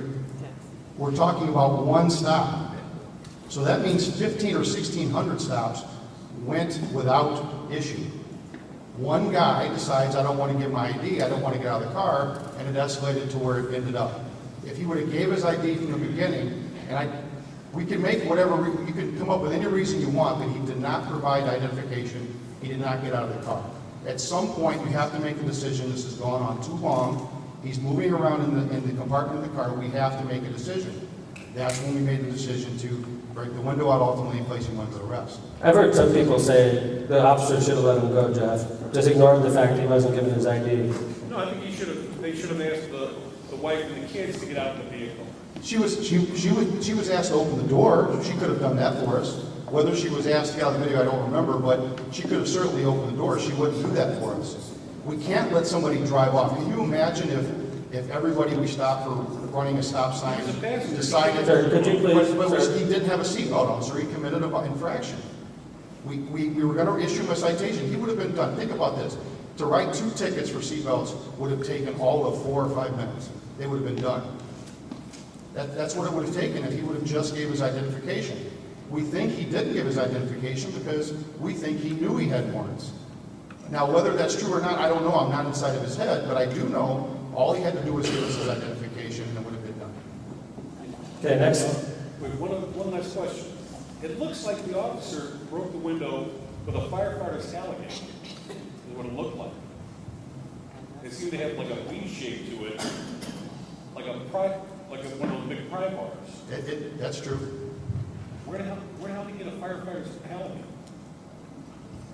We're talking about one stop. So that means 1,500 or 1,600 stops went without issue. One guy decides, I don't want to give my ID, I don't want to get out of the car, and it escalated to where it ended up. If he would have gave his ID from the beginning, and we can make whatever, you can come up with any reason you want, but he did not provide identification, he did not get out of the car. At some point, you have to make a decision, this has gone on too long, he's moving around in the compartment of the car, we have to make a decision. That's when we made the decision to break the window out, ultimately placing him under arrest. I've heard some people say the officer should have let him go, Jeff. Just ignored the fact he wasn't given his ID. No, I think they should have asked the wife and the kids to get out of the vehicle. She was asked to open the door. She could have done that for us. Whether she was asked to get out of the video, I don't remember, but she could have certainly opened the door. She wouldn't do that for us. We can't let somebody drive off. Can you imagine if everybody we stopped for running a stop sign decided, Could you please, but he didn't have a seatbelt on, so he committed an infraction. We were going to issue him a citation. He would have been done. Think about this. To write 2 tickets for seatbelts would have taken all of 4 or 5 minutes. They would have been done. That's what it would have taken if he would have just gave his identification. We think he didn't give his identification because we think he knew he had warrants. Now, whether that's true or not, I don't know. I'm not inside of his head, but I do know all he had to do was give us his identification and it would have been done. Okay, next. Wait, one last question. It looks like the officer broke the window with a firefighter's tailgate. Is what it looked like. It seemed to have like a V shape to it, like one of those big pry bars. That's true. Where the hell did he get a firefighter's tailgate?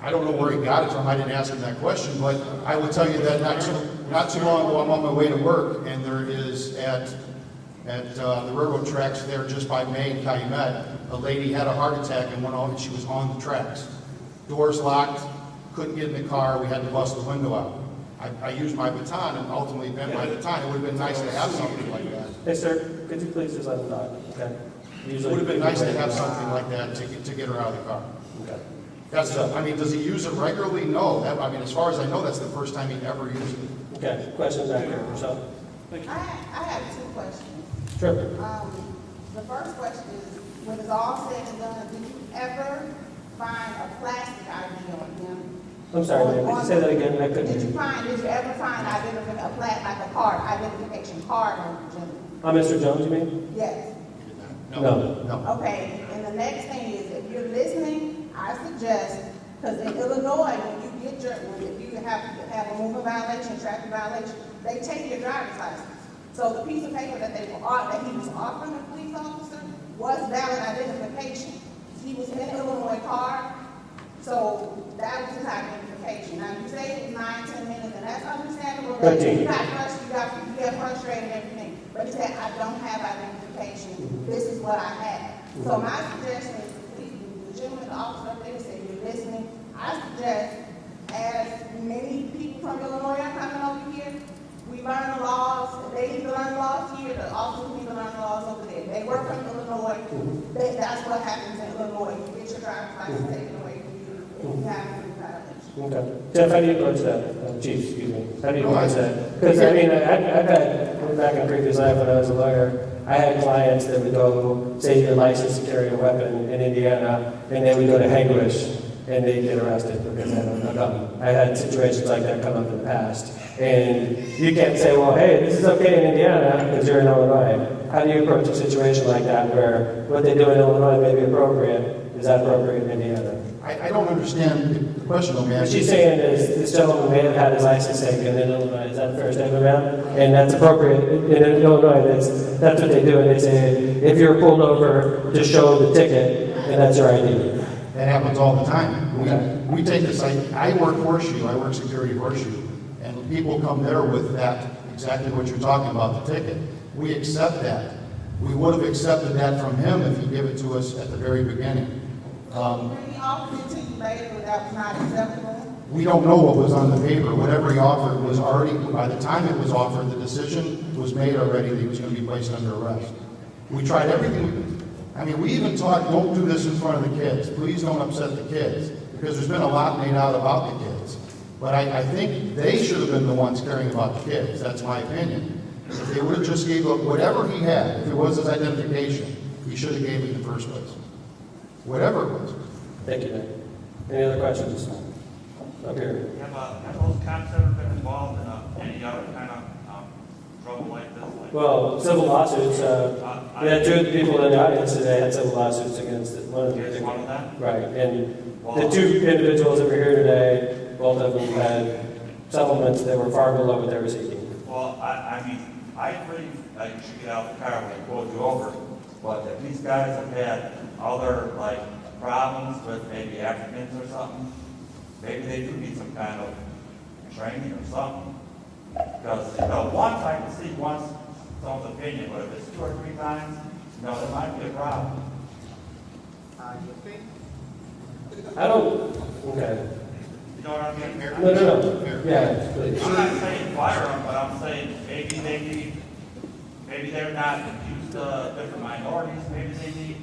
I don't know where he got it from. I didn't ask him that question, but I will tell you that not too long ago, I'm on my way to work, and there is at the railroad tracks there just by May and Calumet, a lady had a heart attack and went on, and she was on the tracks. Doors locked, couldn't get in the car, we had to bust the window out. I used my baton and ultimately bent my baton. It would have been nice to have something like that. Hey, sir, could you please just let him talk? Okay. It would have been nice to have something like that to get her out of the car. Okay. Does he use it regularly? No. As far as I know, that's the first time he ever used it. Okay, question back here, Michelle. I have 2 questions. Sure. The first question is, when it's all said and done, did you ever find a plastic ID on him? I'm sorry, ma'am, could you say that again? I couldn't hear Did you. you ever find like a card, identification card on the gentleman? Mr. Jones, you mean? Yes. No. Okay, and the next thing is, if you're listening, I suggest, because in Illinois, when you get if you have a moving violation, traffic violation, they take your driver's license. So the piece of paper that he was offering the police officer was valid identification. He was in an Illinois car, so that was his identification. Now, you say it was 9-10 minutes, and that's understandable. 13. You got frustrated and everything. But you said, I don't have identification. This is what I have. So my suggestion is, the gentleman, the officer up there said, you're listening. I suggest, as many people from Illinois are coming over here, we learn the laws, they need to learn the laws here, the officers need to learn the laws over there. They work from Illinois, that's what happens in Illinois, you get your driver's license taken away from you, and you have to Okay. Jeff, how do you approach that? Chief, excuse me. How do you approach that? Because, I mean, I've had, back in previous life when I was a lawyer, I had clients that would go, say you're licensed to carry a weapon in Indiana, and they would go to Hegewisch, and they'd get arrested because they had a gun. I had situations like that come up in the past. And you can't say, well, hey, this is okay in Indiana because you're in Illinois. How do you approach a situation like that where what they do in Illinois may be appropriate? Is that appropriate in Indiana? I don't understand the question, though, man. What she's saying is, this gentleman may have had his license taken in Illinois. Is that a fair statement, ma'am? And that's appropriate. In Illinois, that's what they do. And they say, if you're pulled over, just show the ticket, and that's your ID. That happens all the time. We take this, I work Horseshoe, I work security Horseshoe, and people come there with that, exactly what you're talking about, the ticket. We accept that. We would have accepted that from him if he gave it to us at the very beginning. When he offered it to you later, that was not acceptable? We don't know what was on the paper. Whatever he offered was already, by the time it was offered, the decision was made already that he was going to be placed under arrest. We tried everything. I mean, we even taught, don't do this in front of the kids. Please don't upset the kids, because there's been a lot made out about the kids. But I think they should have been the ones caring about the kids. That's my opinion. If they would have just gave up whatever he had, if it was his identification, he should have gave it in the first place. Whatever it was. Thank you, Nick. Any other questions? Up here. Have those cops ever been involved in any other kind of trouble like this? Well, civil lawsuits, we had two people in the audience today had civil lawsuits against one of them. Right, and the two individuals that were here today, both of them had settlements that were far below what they were seeking. Well, I mean, I agree that you should get out of the car when they pulled you over, but if these guys have had other, like, problems with maybe Africans or something, maybe they do need some kind of training or something. Because, once I can see once someone's opinion, but if it's 2 or 3 times, there might be a problem. I don't, okay. You know what I mean? No. Yeah, please. I'm not saying fire them, but I'm saying maybe they're not used to different minorities, maybe they need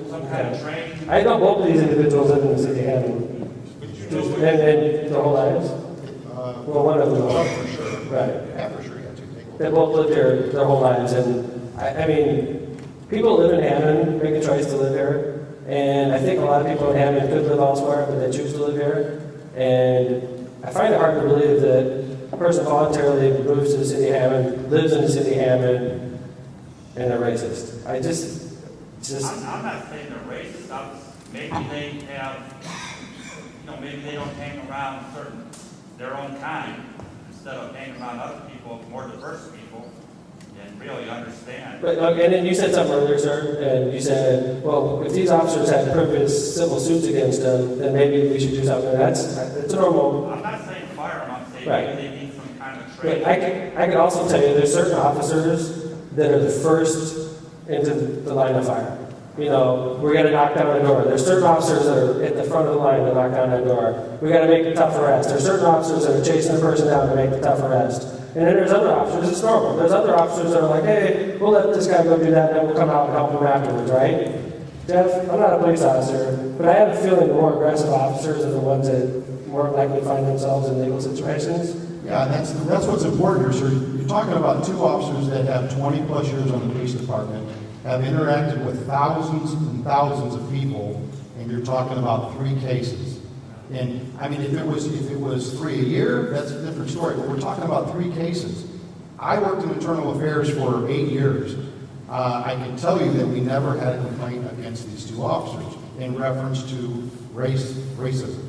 some kind of training. I know both of these individuals live in the city of Hammond. And their whole lives? Well, one of them. For sure. Right. Yeah, for sure, yeah, too. They both lived here their whole lives, and I mean, people live in Hammond, make a choice to live here, and I think a lot of people in Hammond could live elsewhere, but they choose to live here, and I find it hard to believe that a person voluntarily moves to the city of Hammond, lives in the city of Hammond, and they're racist. I'm not saying they're racist. Maybe they have, maybe they don't hang around their own kind instead of hanging around other people, more diverse people, and really understand. But, and then you said something earlier, sir, and you said, well, if these officers had previous civil suits against them, then maybe we should do something. That's normal. I'm not saying fire them, I'm saying Right. maybe they need some kind of But training. I can also tell you there's certain officers that are the first into the line of fire. We're going to knock down a door. There's certain officers that are at the front of the line to knock down that door. We got to make a tough arrest. There's certain officers that are chasing the person down to make the tough arrest. And then there's other officers, it's normal. There's other officers that are like, hey, we'll let this guy go do that, and then we'll come out and help him afterwards, right? Jeff, I'm not a police officer, but I have a feeling the more aggressive officers are the ones that more likely find themselves in legal situations. Yeah, that's what's important here, sir. You're talking about 2 officers that have 20-plus years on the police department, have interacted with thousands and thousands of people, and you're talking about 3 cases. And, I mean, if it was 3 a year, that's a different story, but we're talking about 3 cases. I worked in internal affairs for 8 years. I can tell you that we never had a complaint against these 2 officers in reference to racism.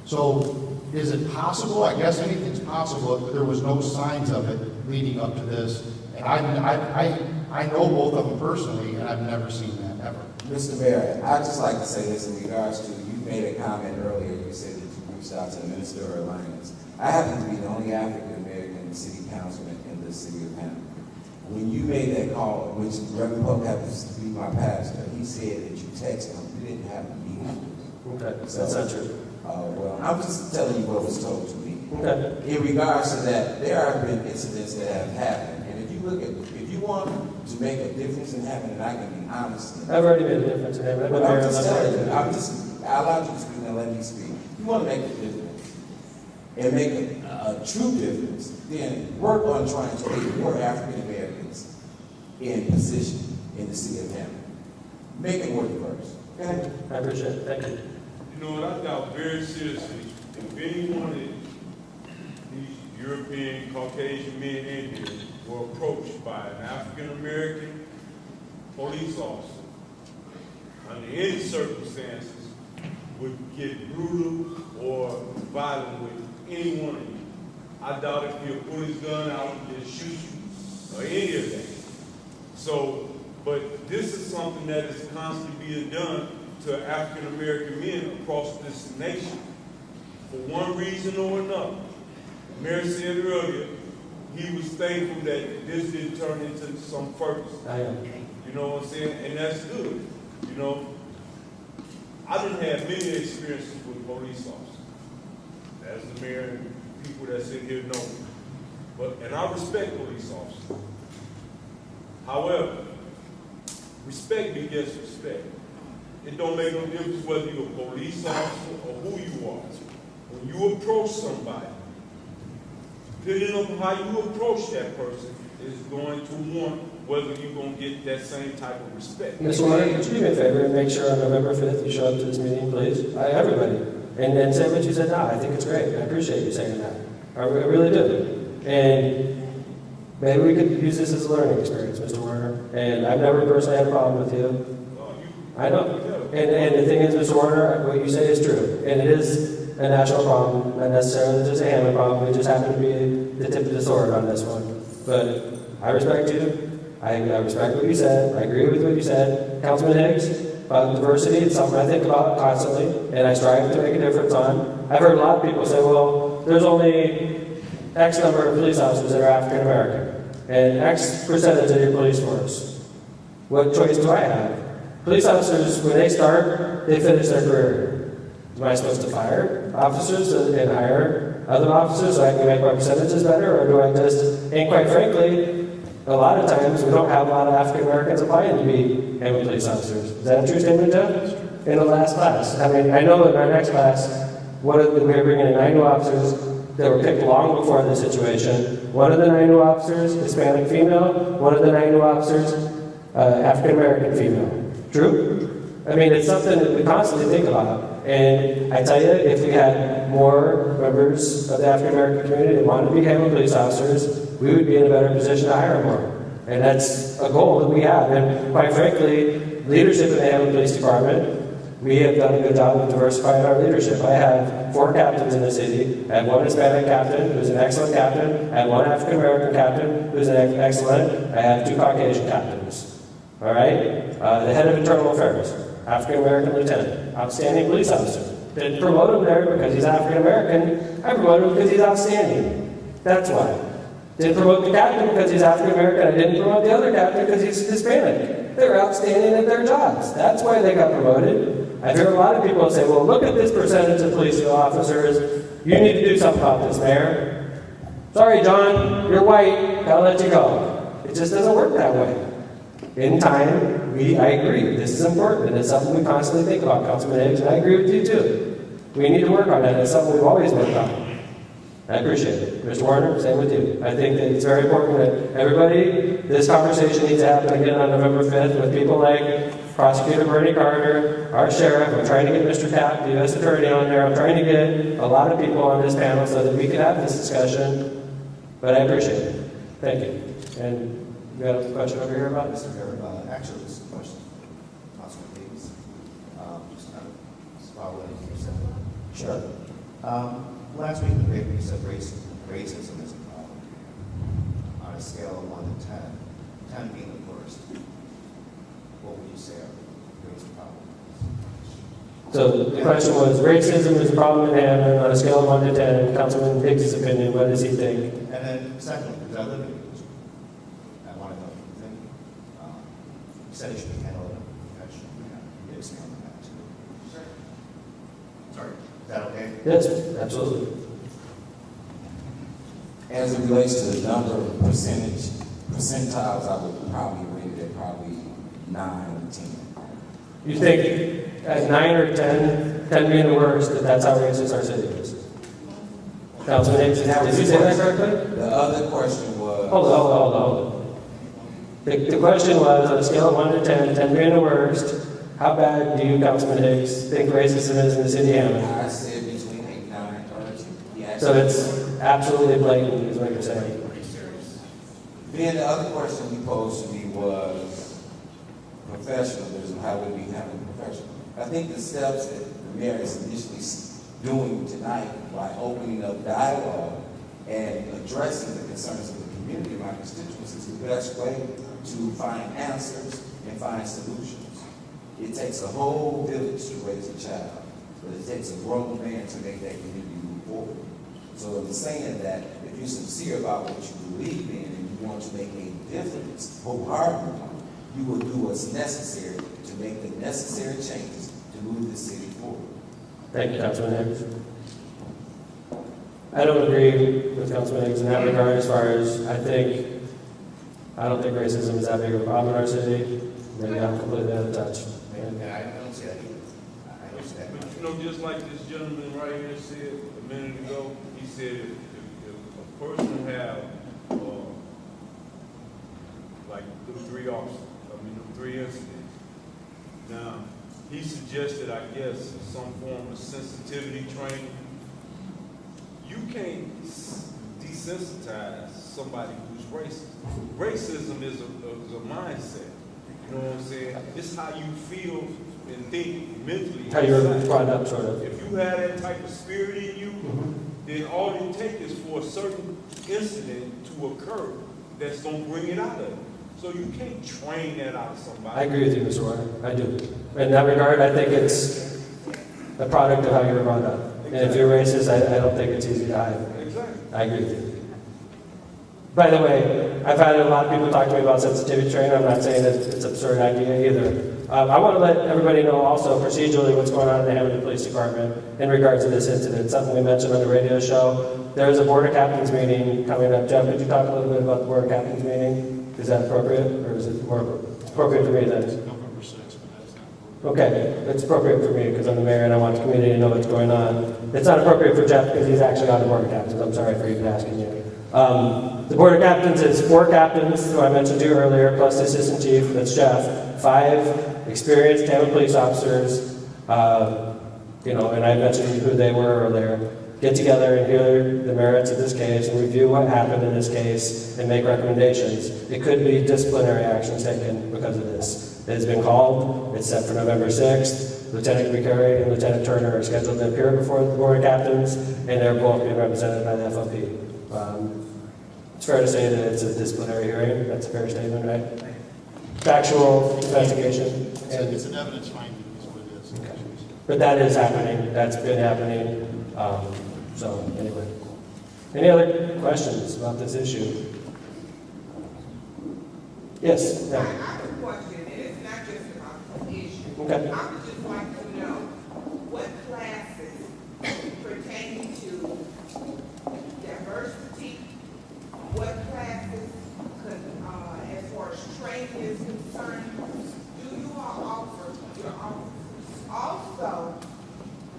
So, is it possible? I guess anything's possible, but there was no signs of it leading up to this. And I know both of them personally, and I've never seen that, ever. Mr. Mayor, I'd just like to say this in regards to, you made a comment earlier, you said that you reached out to the Ministerial Alliance. I happen to be the only African-American city councilman in the city of Hammond. When you made that call, which Reverend Pope happens to be my pastor, he said that you texted him, you didn't have a meeting. Okay, that's not true. Well, I'm just telling you what was told to me. Okay. In regards to that, there have been incidents that have happened, and if you want to make a difference in having it, I can be honest. I've already made a difference in him. But I'm just telling you, I allowed you to speak, now let me speak. If you want to make a difference, and make a true difference, then work on trying to get more African Americans in position in the city of Hammond. Make it more diverse. Okay? I appreciate it. Thank you. You know what, I doubt very seriously, if any one of these European, Caucasian men in here were approached by an African American police officer, under any circumstances, would get brutal or violent with any one of you. I doubt if he'll pull his gun out and just shoot you, or any of that. So, but this is something that is constantly being done to African American men across this nation. For one reason or another. Mayor said earlier, he was thankful that this didn't turn into some first. I am. You know what I'm saying? And that's good. You know, I done had many experiences with police officers. As the mayor and people that sit here know. And I respect police officers. However, respect begets respect. It don't make no difference whether you're a police officer or who you are. When you approach somebody, depending on how you approach that person is going to warrant whether you're going to get that same type of respect. Mr. Warner, could you do me a favor and make sure on November 5th you show up to this meeting, please? Everybody. And say what you said now. I think it's great. I appreciate you saying that. I really do. And maybe we could use this as a learning experience, Mr. Warner. And I've never personally had a problem with you. I know. And the thing is, Mr. Warner, what you say is true. And it is a national problem, not necessarily just a Hammond problem. It just happened to be the tip of the sword on this one. But I respect you. I respect what you said. I agree with what you said. Councilman Higgs, about diversity, it's something I think about constantly, and I strive to make a difference on. I've heard a lot of people say, well, there's only X number of police officers that are African American, and X percentage of your police force. What choice do I have? Police officers, when they start, they finish their career. Am I supposed to fire officers and hire other officers so I can make my percentages better, or do I just, and quite frankly, a lot of times we don't have a lot of African Americans applying to be Hammond police officers. Is that a true statement, Jeff? In the last class. I mean, I know in our next class, we were bringing in 9 new officers that were picked long before this situation. One of the 9 new officers, Hispanic female. One of the 9 new officers, African American female. True? I mean, it's something that we constantly think about. And I tell you, if we had more members of the African American community that wanted to be Hammond police officers, we would be in a better position to hire more. And that's a goal that we have. And quite frankly, leadership in the Hammond Police Department, we have done a good job of diversifying our leadership. I have 4 captains in the city. I have 1 Hispanic captain, who's an excellent captain. I have 1 African American captain, who's an excellent. I have 2 Caucasian captains. All right? The head of internal affairs, African American lieutenant, outstanding police officer. Didn't promote him there because he's African American. I promoted him because he's outstanding. That's why. Didn't promote the captain because he's African American. I didn't promote the other captain because he's Hispanic. They were outstanding at their jobs. That's why they got promoted. I hear a lot of people say, well, look at this percentage of police officers. You need to do something about this, Mayor. Sorry, John, you're white. Gotta let you go. It just doesn't work that way. In time, I agree. This is important, and it's something we constantly think about, Councilman Higgs, and I agree with you too. We need to work on that. It's something we've always worked on. I appreciate it. Mr. Warner, same with you. I think that it's very important that everybody, this conversation needs to happen again on November 5th with people like Prosecutor Bernie Carter, our sheriff. I'm trying to get Mr. Kapp, the U.S. Attorney, on there. I'm trying to get a lot of people on this panel so that we can have this discussion. But I appreciate it. Thank you. And you got a question over here about this? Mr. Mayor, actually, this is a question for Councilman Davis. Just kind of following what you said. Sure. Last week, you said racism is a problem. On a scale of 1 to 10, 10 being the worst, what would you say are the greatest problems? So the question was, racism is a problem in Hammond on a scale of 1 to 10. Councilman Higgs' opinion, what does he think? And then secondly, because I live in Houston, I want to know what you think. You said it should be handled in a professional manner. You expand on that too. Sure. Sorry. Is that okay? Yes, absolutely. As it relates to the number of percentiles, I would probably rate it at probably 9 or 10. You think at 9 or 10, 10 being the worst, that's how racist our city is? Councilman Hicks, did you say that correctly? The other question was... Hold on. The question was, on a scale of 1 to 10, 10 being the worst, how bad do you, Councilman Hicks, think racism is in the city of Hammond? I said between 8, 9, and 13. So it's absolutely blatant, is what you're saying. Then the other question you posed to me was professionalism, how would we handle professional? I think the steps that the mayor is initially doing tonight by opening up dialogue and addressing the concerns of the community and my constituents is the best way to find answers and find solutions. It takes a whole village to raise a child, but it takes a grown man to make that community move forward. So I'm saying that if you're sincere about what you believe in and you want to make a difference wholeheartedly, you will do what's necessary to make the necessary changes to move the city forward. Thank you, Councilman Hicks. I don't agree with Councilman Hicks in that regard as far as I don't think racism is that big of a problem in our city. Maybe I'm completely out of touch. I don't see that either. I don't see that. But you know, just like this gentleman right here said a minute ago, he said if a person have, like the 3 officers, the 3 incidents. Now, he suggested, I guess, some form of sensitivity training. You can't desensitize somebody who's racist. Racism is a mindset. You know what I'm saying? It's how you feel and think mentally. How you were brought up, sort of. If you have that type of spirit in you, then all it takes is for a certain incident to occur that's going to bring it out of you. So you can't train that out of somebody. I agree with you, Mr. Warner. I do. In that regard, I think it's a product of how you were brought up. And if you're racist, I don't think it's easy to hide. Exactly. I agree with you. By the way, I've had a lot of people talk to me about sensitivity training. I'm not saying that it's an absurd idea either. I want to let everybody know also procedurally what's going on in the Hamilton Police Department in regards to this incident. Something we mentioned on the radio show. There's a Board of Captains meeting coming up. Jeff, could you talk a little bit about the Board of Captains meeting? Is that appropriate, or is it more appropriate for me then? November 6th, but that's not. Okay, it's appropriate for me because I'm the mayor and I want the community to know what's going on. It's not appropriate for Jeff because he's actually on the Board of Captains. I'm sorry for even asking you. The Board of Captains is 4 captains, who I mentioned to you earlier, plus the assistant chief, that's Jeff, 5 experienced Hamilton police officers, and I mentioned who they were earlier, get together and hear the merits of this case and review what happened in this case and make recommendations. It could be disciplinary actions taken because of this. It has been called, it's set for November 6th. Lieutenant McCary and Lieutenant Turner are scheduled to appear before the Board of Captains, and they're both being represented by the FOP. It's fair to say that it's a disciplinary hearing. That's a fair statement, right? Factual investigation. It's an evidence finding is what it is. Okay. But that is happening. That's been happening. So anyway, any other questions about this issue? Yes. I have a question, and it's not just about the issue. Okay. I would just like to know what classes pertaining to diversity, what classes could, as far as training is concerned, do you all offer your officers? Also,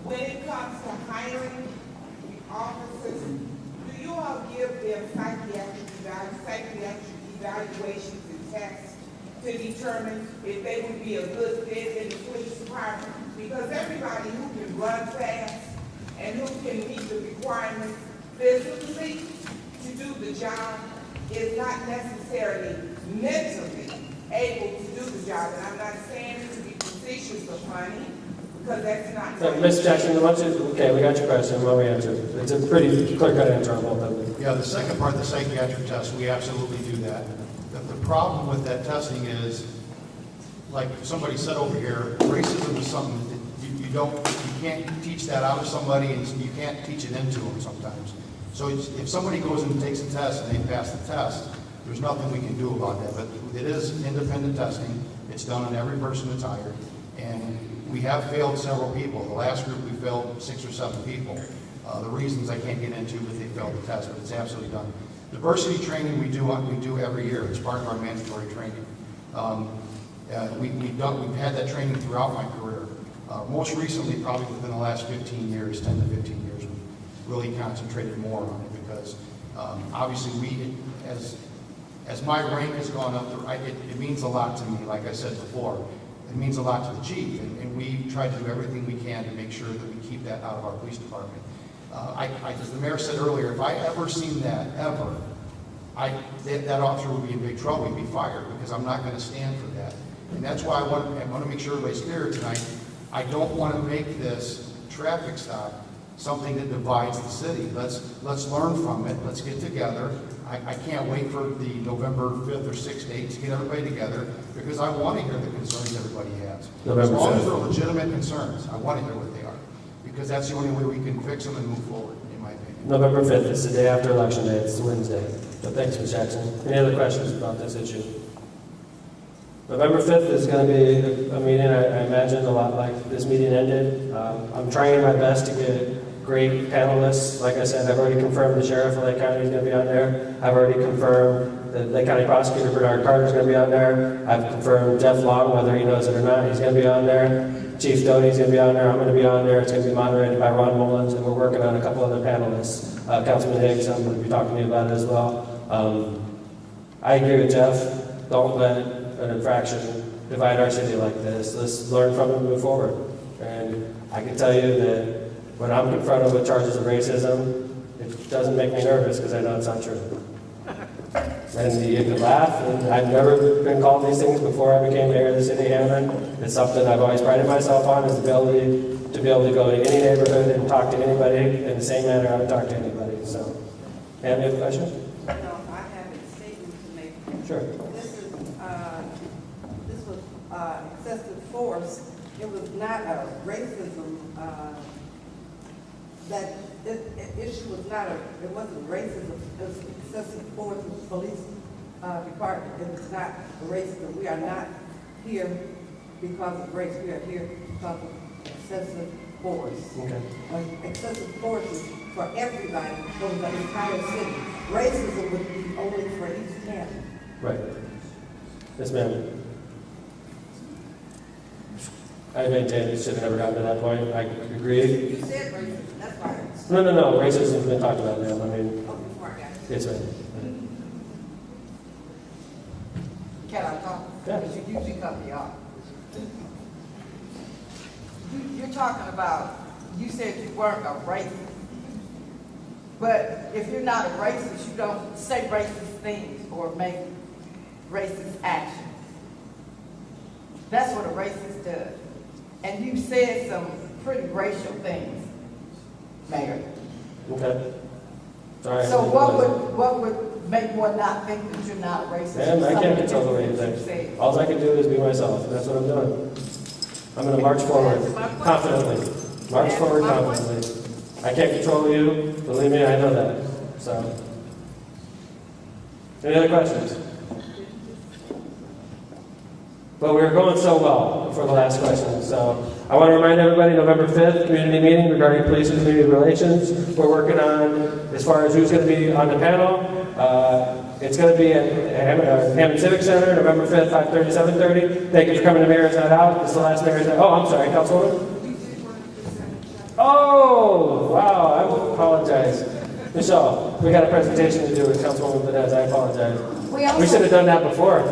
when it comes to hiring officers, do you all give them psychiatric evaluations and tests to determine if they would be a good fit in the police department? Because everybody who can run fast and who can meet the requirements physically to do the job is not necessarily mentally able to do the job. And I'm not saying it to be facetious or funny, because that's not. So, Ms. Jackson, okay, we got your question. Let me answer. It's a pretty clear-cut answer on both of them. Yeah, the second part, the psychiatric test, we absolutely do that. The problem with that testing is, like somebody said over here, racism is something that you can't teach that out of somebody, and you can't teach it into them sometimes. So if somebody goes and takes a test and they pass the test, there's nothing we can do about that. But it is independent testing. It's done on every person that's hired. And we have failed several people. The last group, we failed 6 or 7 people. The reasons I can't get into, but they failed the test, but it's absolutely done. Diversity training we do every year. It's part of our mandatory training. We've had that training throughout my career. Most recently, probably within the last 15 years, 10 to 15 years, we've really concentrated more on it because obviously as my rank has gone up, it means a lot to me, like I said before. It means a lot to the chief, and we try to do everything we can to make sure that we keep that out of our police department. As the mayor said earlier, if I ever seen that, ever, that officer would be in big trouble. He'd be fired because I'm not going to stand for that. And that's why I want to make sure everybody's clear tonight. I don't want to make this traffic stop something that divides the city. Let's learn from it. Let's get together. I can't wait for the November 5th or 6th date to get everybody together because I want to hear the concerns everybody has. As long as they're legitimate concerns, I want to hear what they are because that's the only way we can fix them and move forward, in my opinion. November 5th is the day after Election Day. It's Wednesday. So thanks, Ms. Jackson. Any other questions about this issue? November 5th is going to be a meeting, I imagine, a lot like this meeting ended. I'm trying my best to get great panelists. Like I said, I've already confirmed the sheriff of Lake County is going to be on there. I've already confirmed the Lake County prosecutor, Bernard Carter, is going to be on there. I've confirmed Jeff Long, whether he knows it or not, he's going to be on there. Chief Doty is going to be on there. I'm going to be on there. It's going to be moderated by Ron Mullins, and we're working on a couple other panelists. Councilman Higgs, I'm going to be talking to you about it as well. I agree with Jeff. Don't let an infraction divide our city like this. Let's learn from it and move forward. And I can tell you that when I'm confronted with charges of racism, it doesn't make me nervous because I know it's not true. And you can laugh, and I've never been called these things before I became mayor of the city of Hammond. It's something I've always prided myself on, is the ability to be able to go to any neighborhood and talk to anybody in the same manner I would talk to anybody. So, Pam, you have a question? No, I have a statement to make. Sure. This was excessive force. It was not a racism, issue was not it wasn't racism, it was excessive force of the police department. It was not racism. We are not here because of race. We are here because of excessive force. Okay. Excessive force is for everybody over the entire city. Racism would be only for East Hampton. Right. Yes, ma'am. I maintain it should have never gotten to that point. I agree. You said racism, that's why. No. Racism has been talked about now. I mean, yes, ma'am. Can I talk? Yeah. Because you usually cut me off. You're talking about, you said you weren't a racist. But if you're not a racist, you don't say racist things or make racist actions. That's what a racist does. And you said some pretty racial things, Mayor. Okay. Sorry. So what would make one not think that you're not a racist? Ma'am, I can't control the way you Something think. said. All I can do is be myself, and that's what I'm doing. I'm going to march forward confidently. March forward confidently. I can't control you. Believe me, I know that. So, any other questions? But we were going so well for the last question. So I want to remind everybody, November 5th, community meeting regarding police and community relations. We're working on, as far as who's going to be on the panel, it's going to be at Hammond Civic Center, November 5th, 5:30 to 7:30. Thank you for coming to Mayor's Night Out. This is the last Mayor's Night. Oh, I'm sorry, Councilwoman? Oh, wow, I apologize. Michelle, we got a presentation to do with Councilwoman Vanez. I apologize. We should have done that before.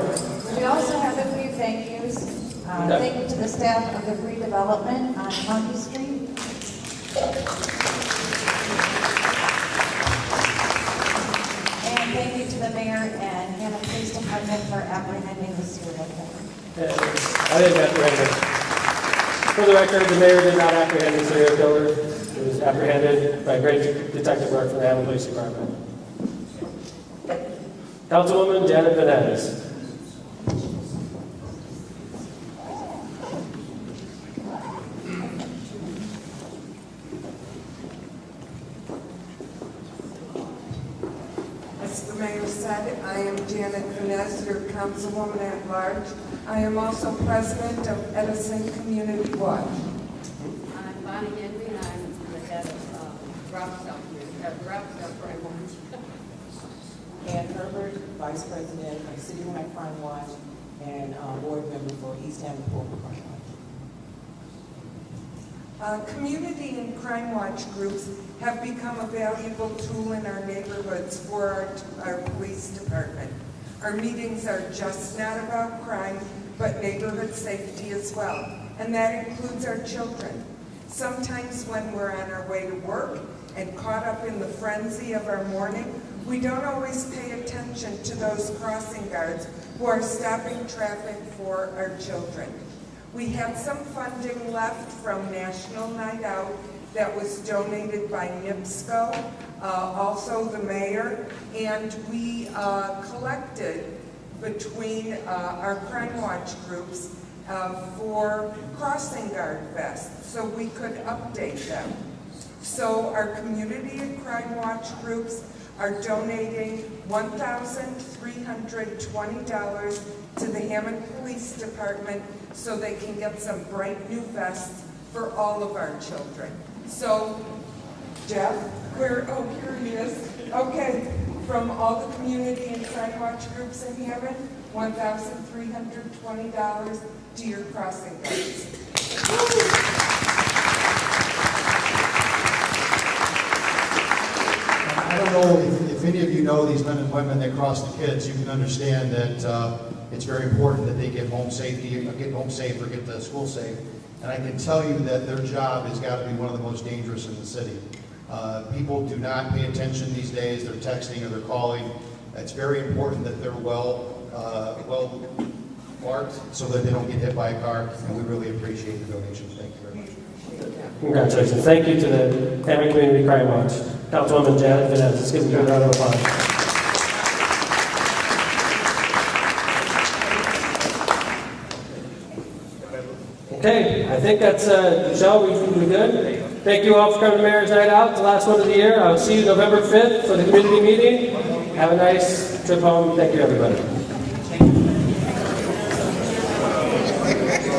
We also have a few thank yous. Thank you to the staff of the redevelopment on County Street. And thank you to the mayor and Hammond Police Department for apprehending the serial killer. I didn't apprehend it. For the record, the mayor did not apprehend the serial killer. It was apprehended by great detective work from the Hammond Police Department. Councilwoman Janet Vanez. Mr. Mayor, said, I am Janet Vaness, your councilwoman at large. I am also president of Edison Community Watch. I'm Bonnie Henry, and I'm the head of Rockstone Framework. Ann Herbert, Vice President of Citywide Crime Watch and board member for East Hampton Crime Watch. Community and crime watch groups have become a valuable tool in our neighborhoods for our police department. Our meetings are just not about crime, but neighborhood safety as well, and that includes our children. Sometimes when we're on our way to work and caught up in the frenzy of our morning, we don't always pay attention to those crossing guards who are stopping traffic for our children. We have some funding left from National Night Out that was donated by NIPSCO, also the mayor, and we collected between our crime watch groups for crossing guard vests so we could update them. So our community and crime watch groups are donating $1,320 to the Hammond Police Department so they can get some bright new vests for all of our children. So, Jeff, here he is. Okay, from all the community and crime watch groups in Hammond, $1,320 to your crossing guards. I don't know if any of you know these men and women that cross the kids, you can understand that it's very important that they get home safe or get to school safe. And I can tell you that their job has got to be one of the most dangerous in the city. People do not pay attention these days. They're texting or they're calling. It's very important that they're well marked so that they don't get hit by a car. And we really appreciate the donations. Thank you very much. Congratulations. Thank you to the Hammond Community Crime Watch. Councilwoman Janet Vaness. Let's give her a round of applause. Okay, I think that's, Michelle, we good? Thank you all for coming to Mayor's Night Out, the last one of the year. I'll see you November 5th for the community meeting. Have a nice trip home. Thank you, everybody.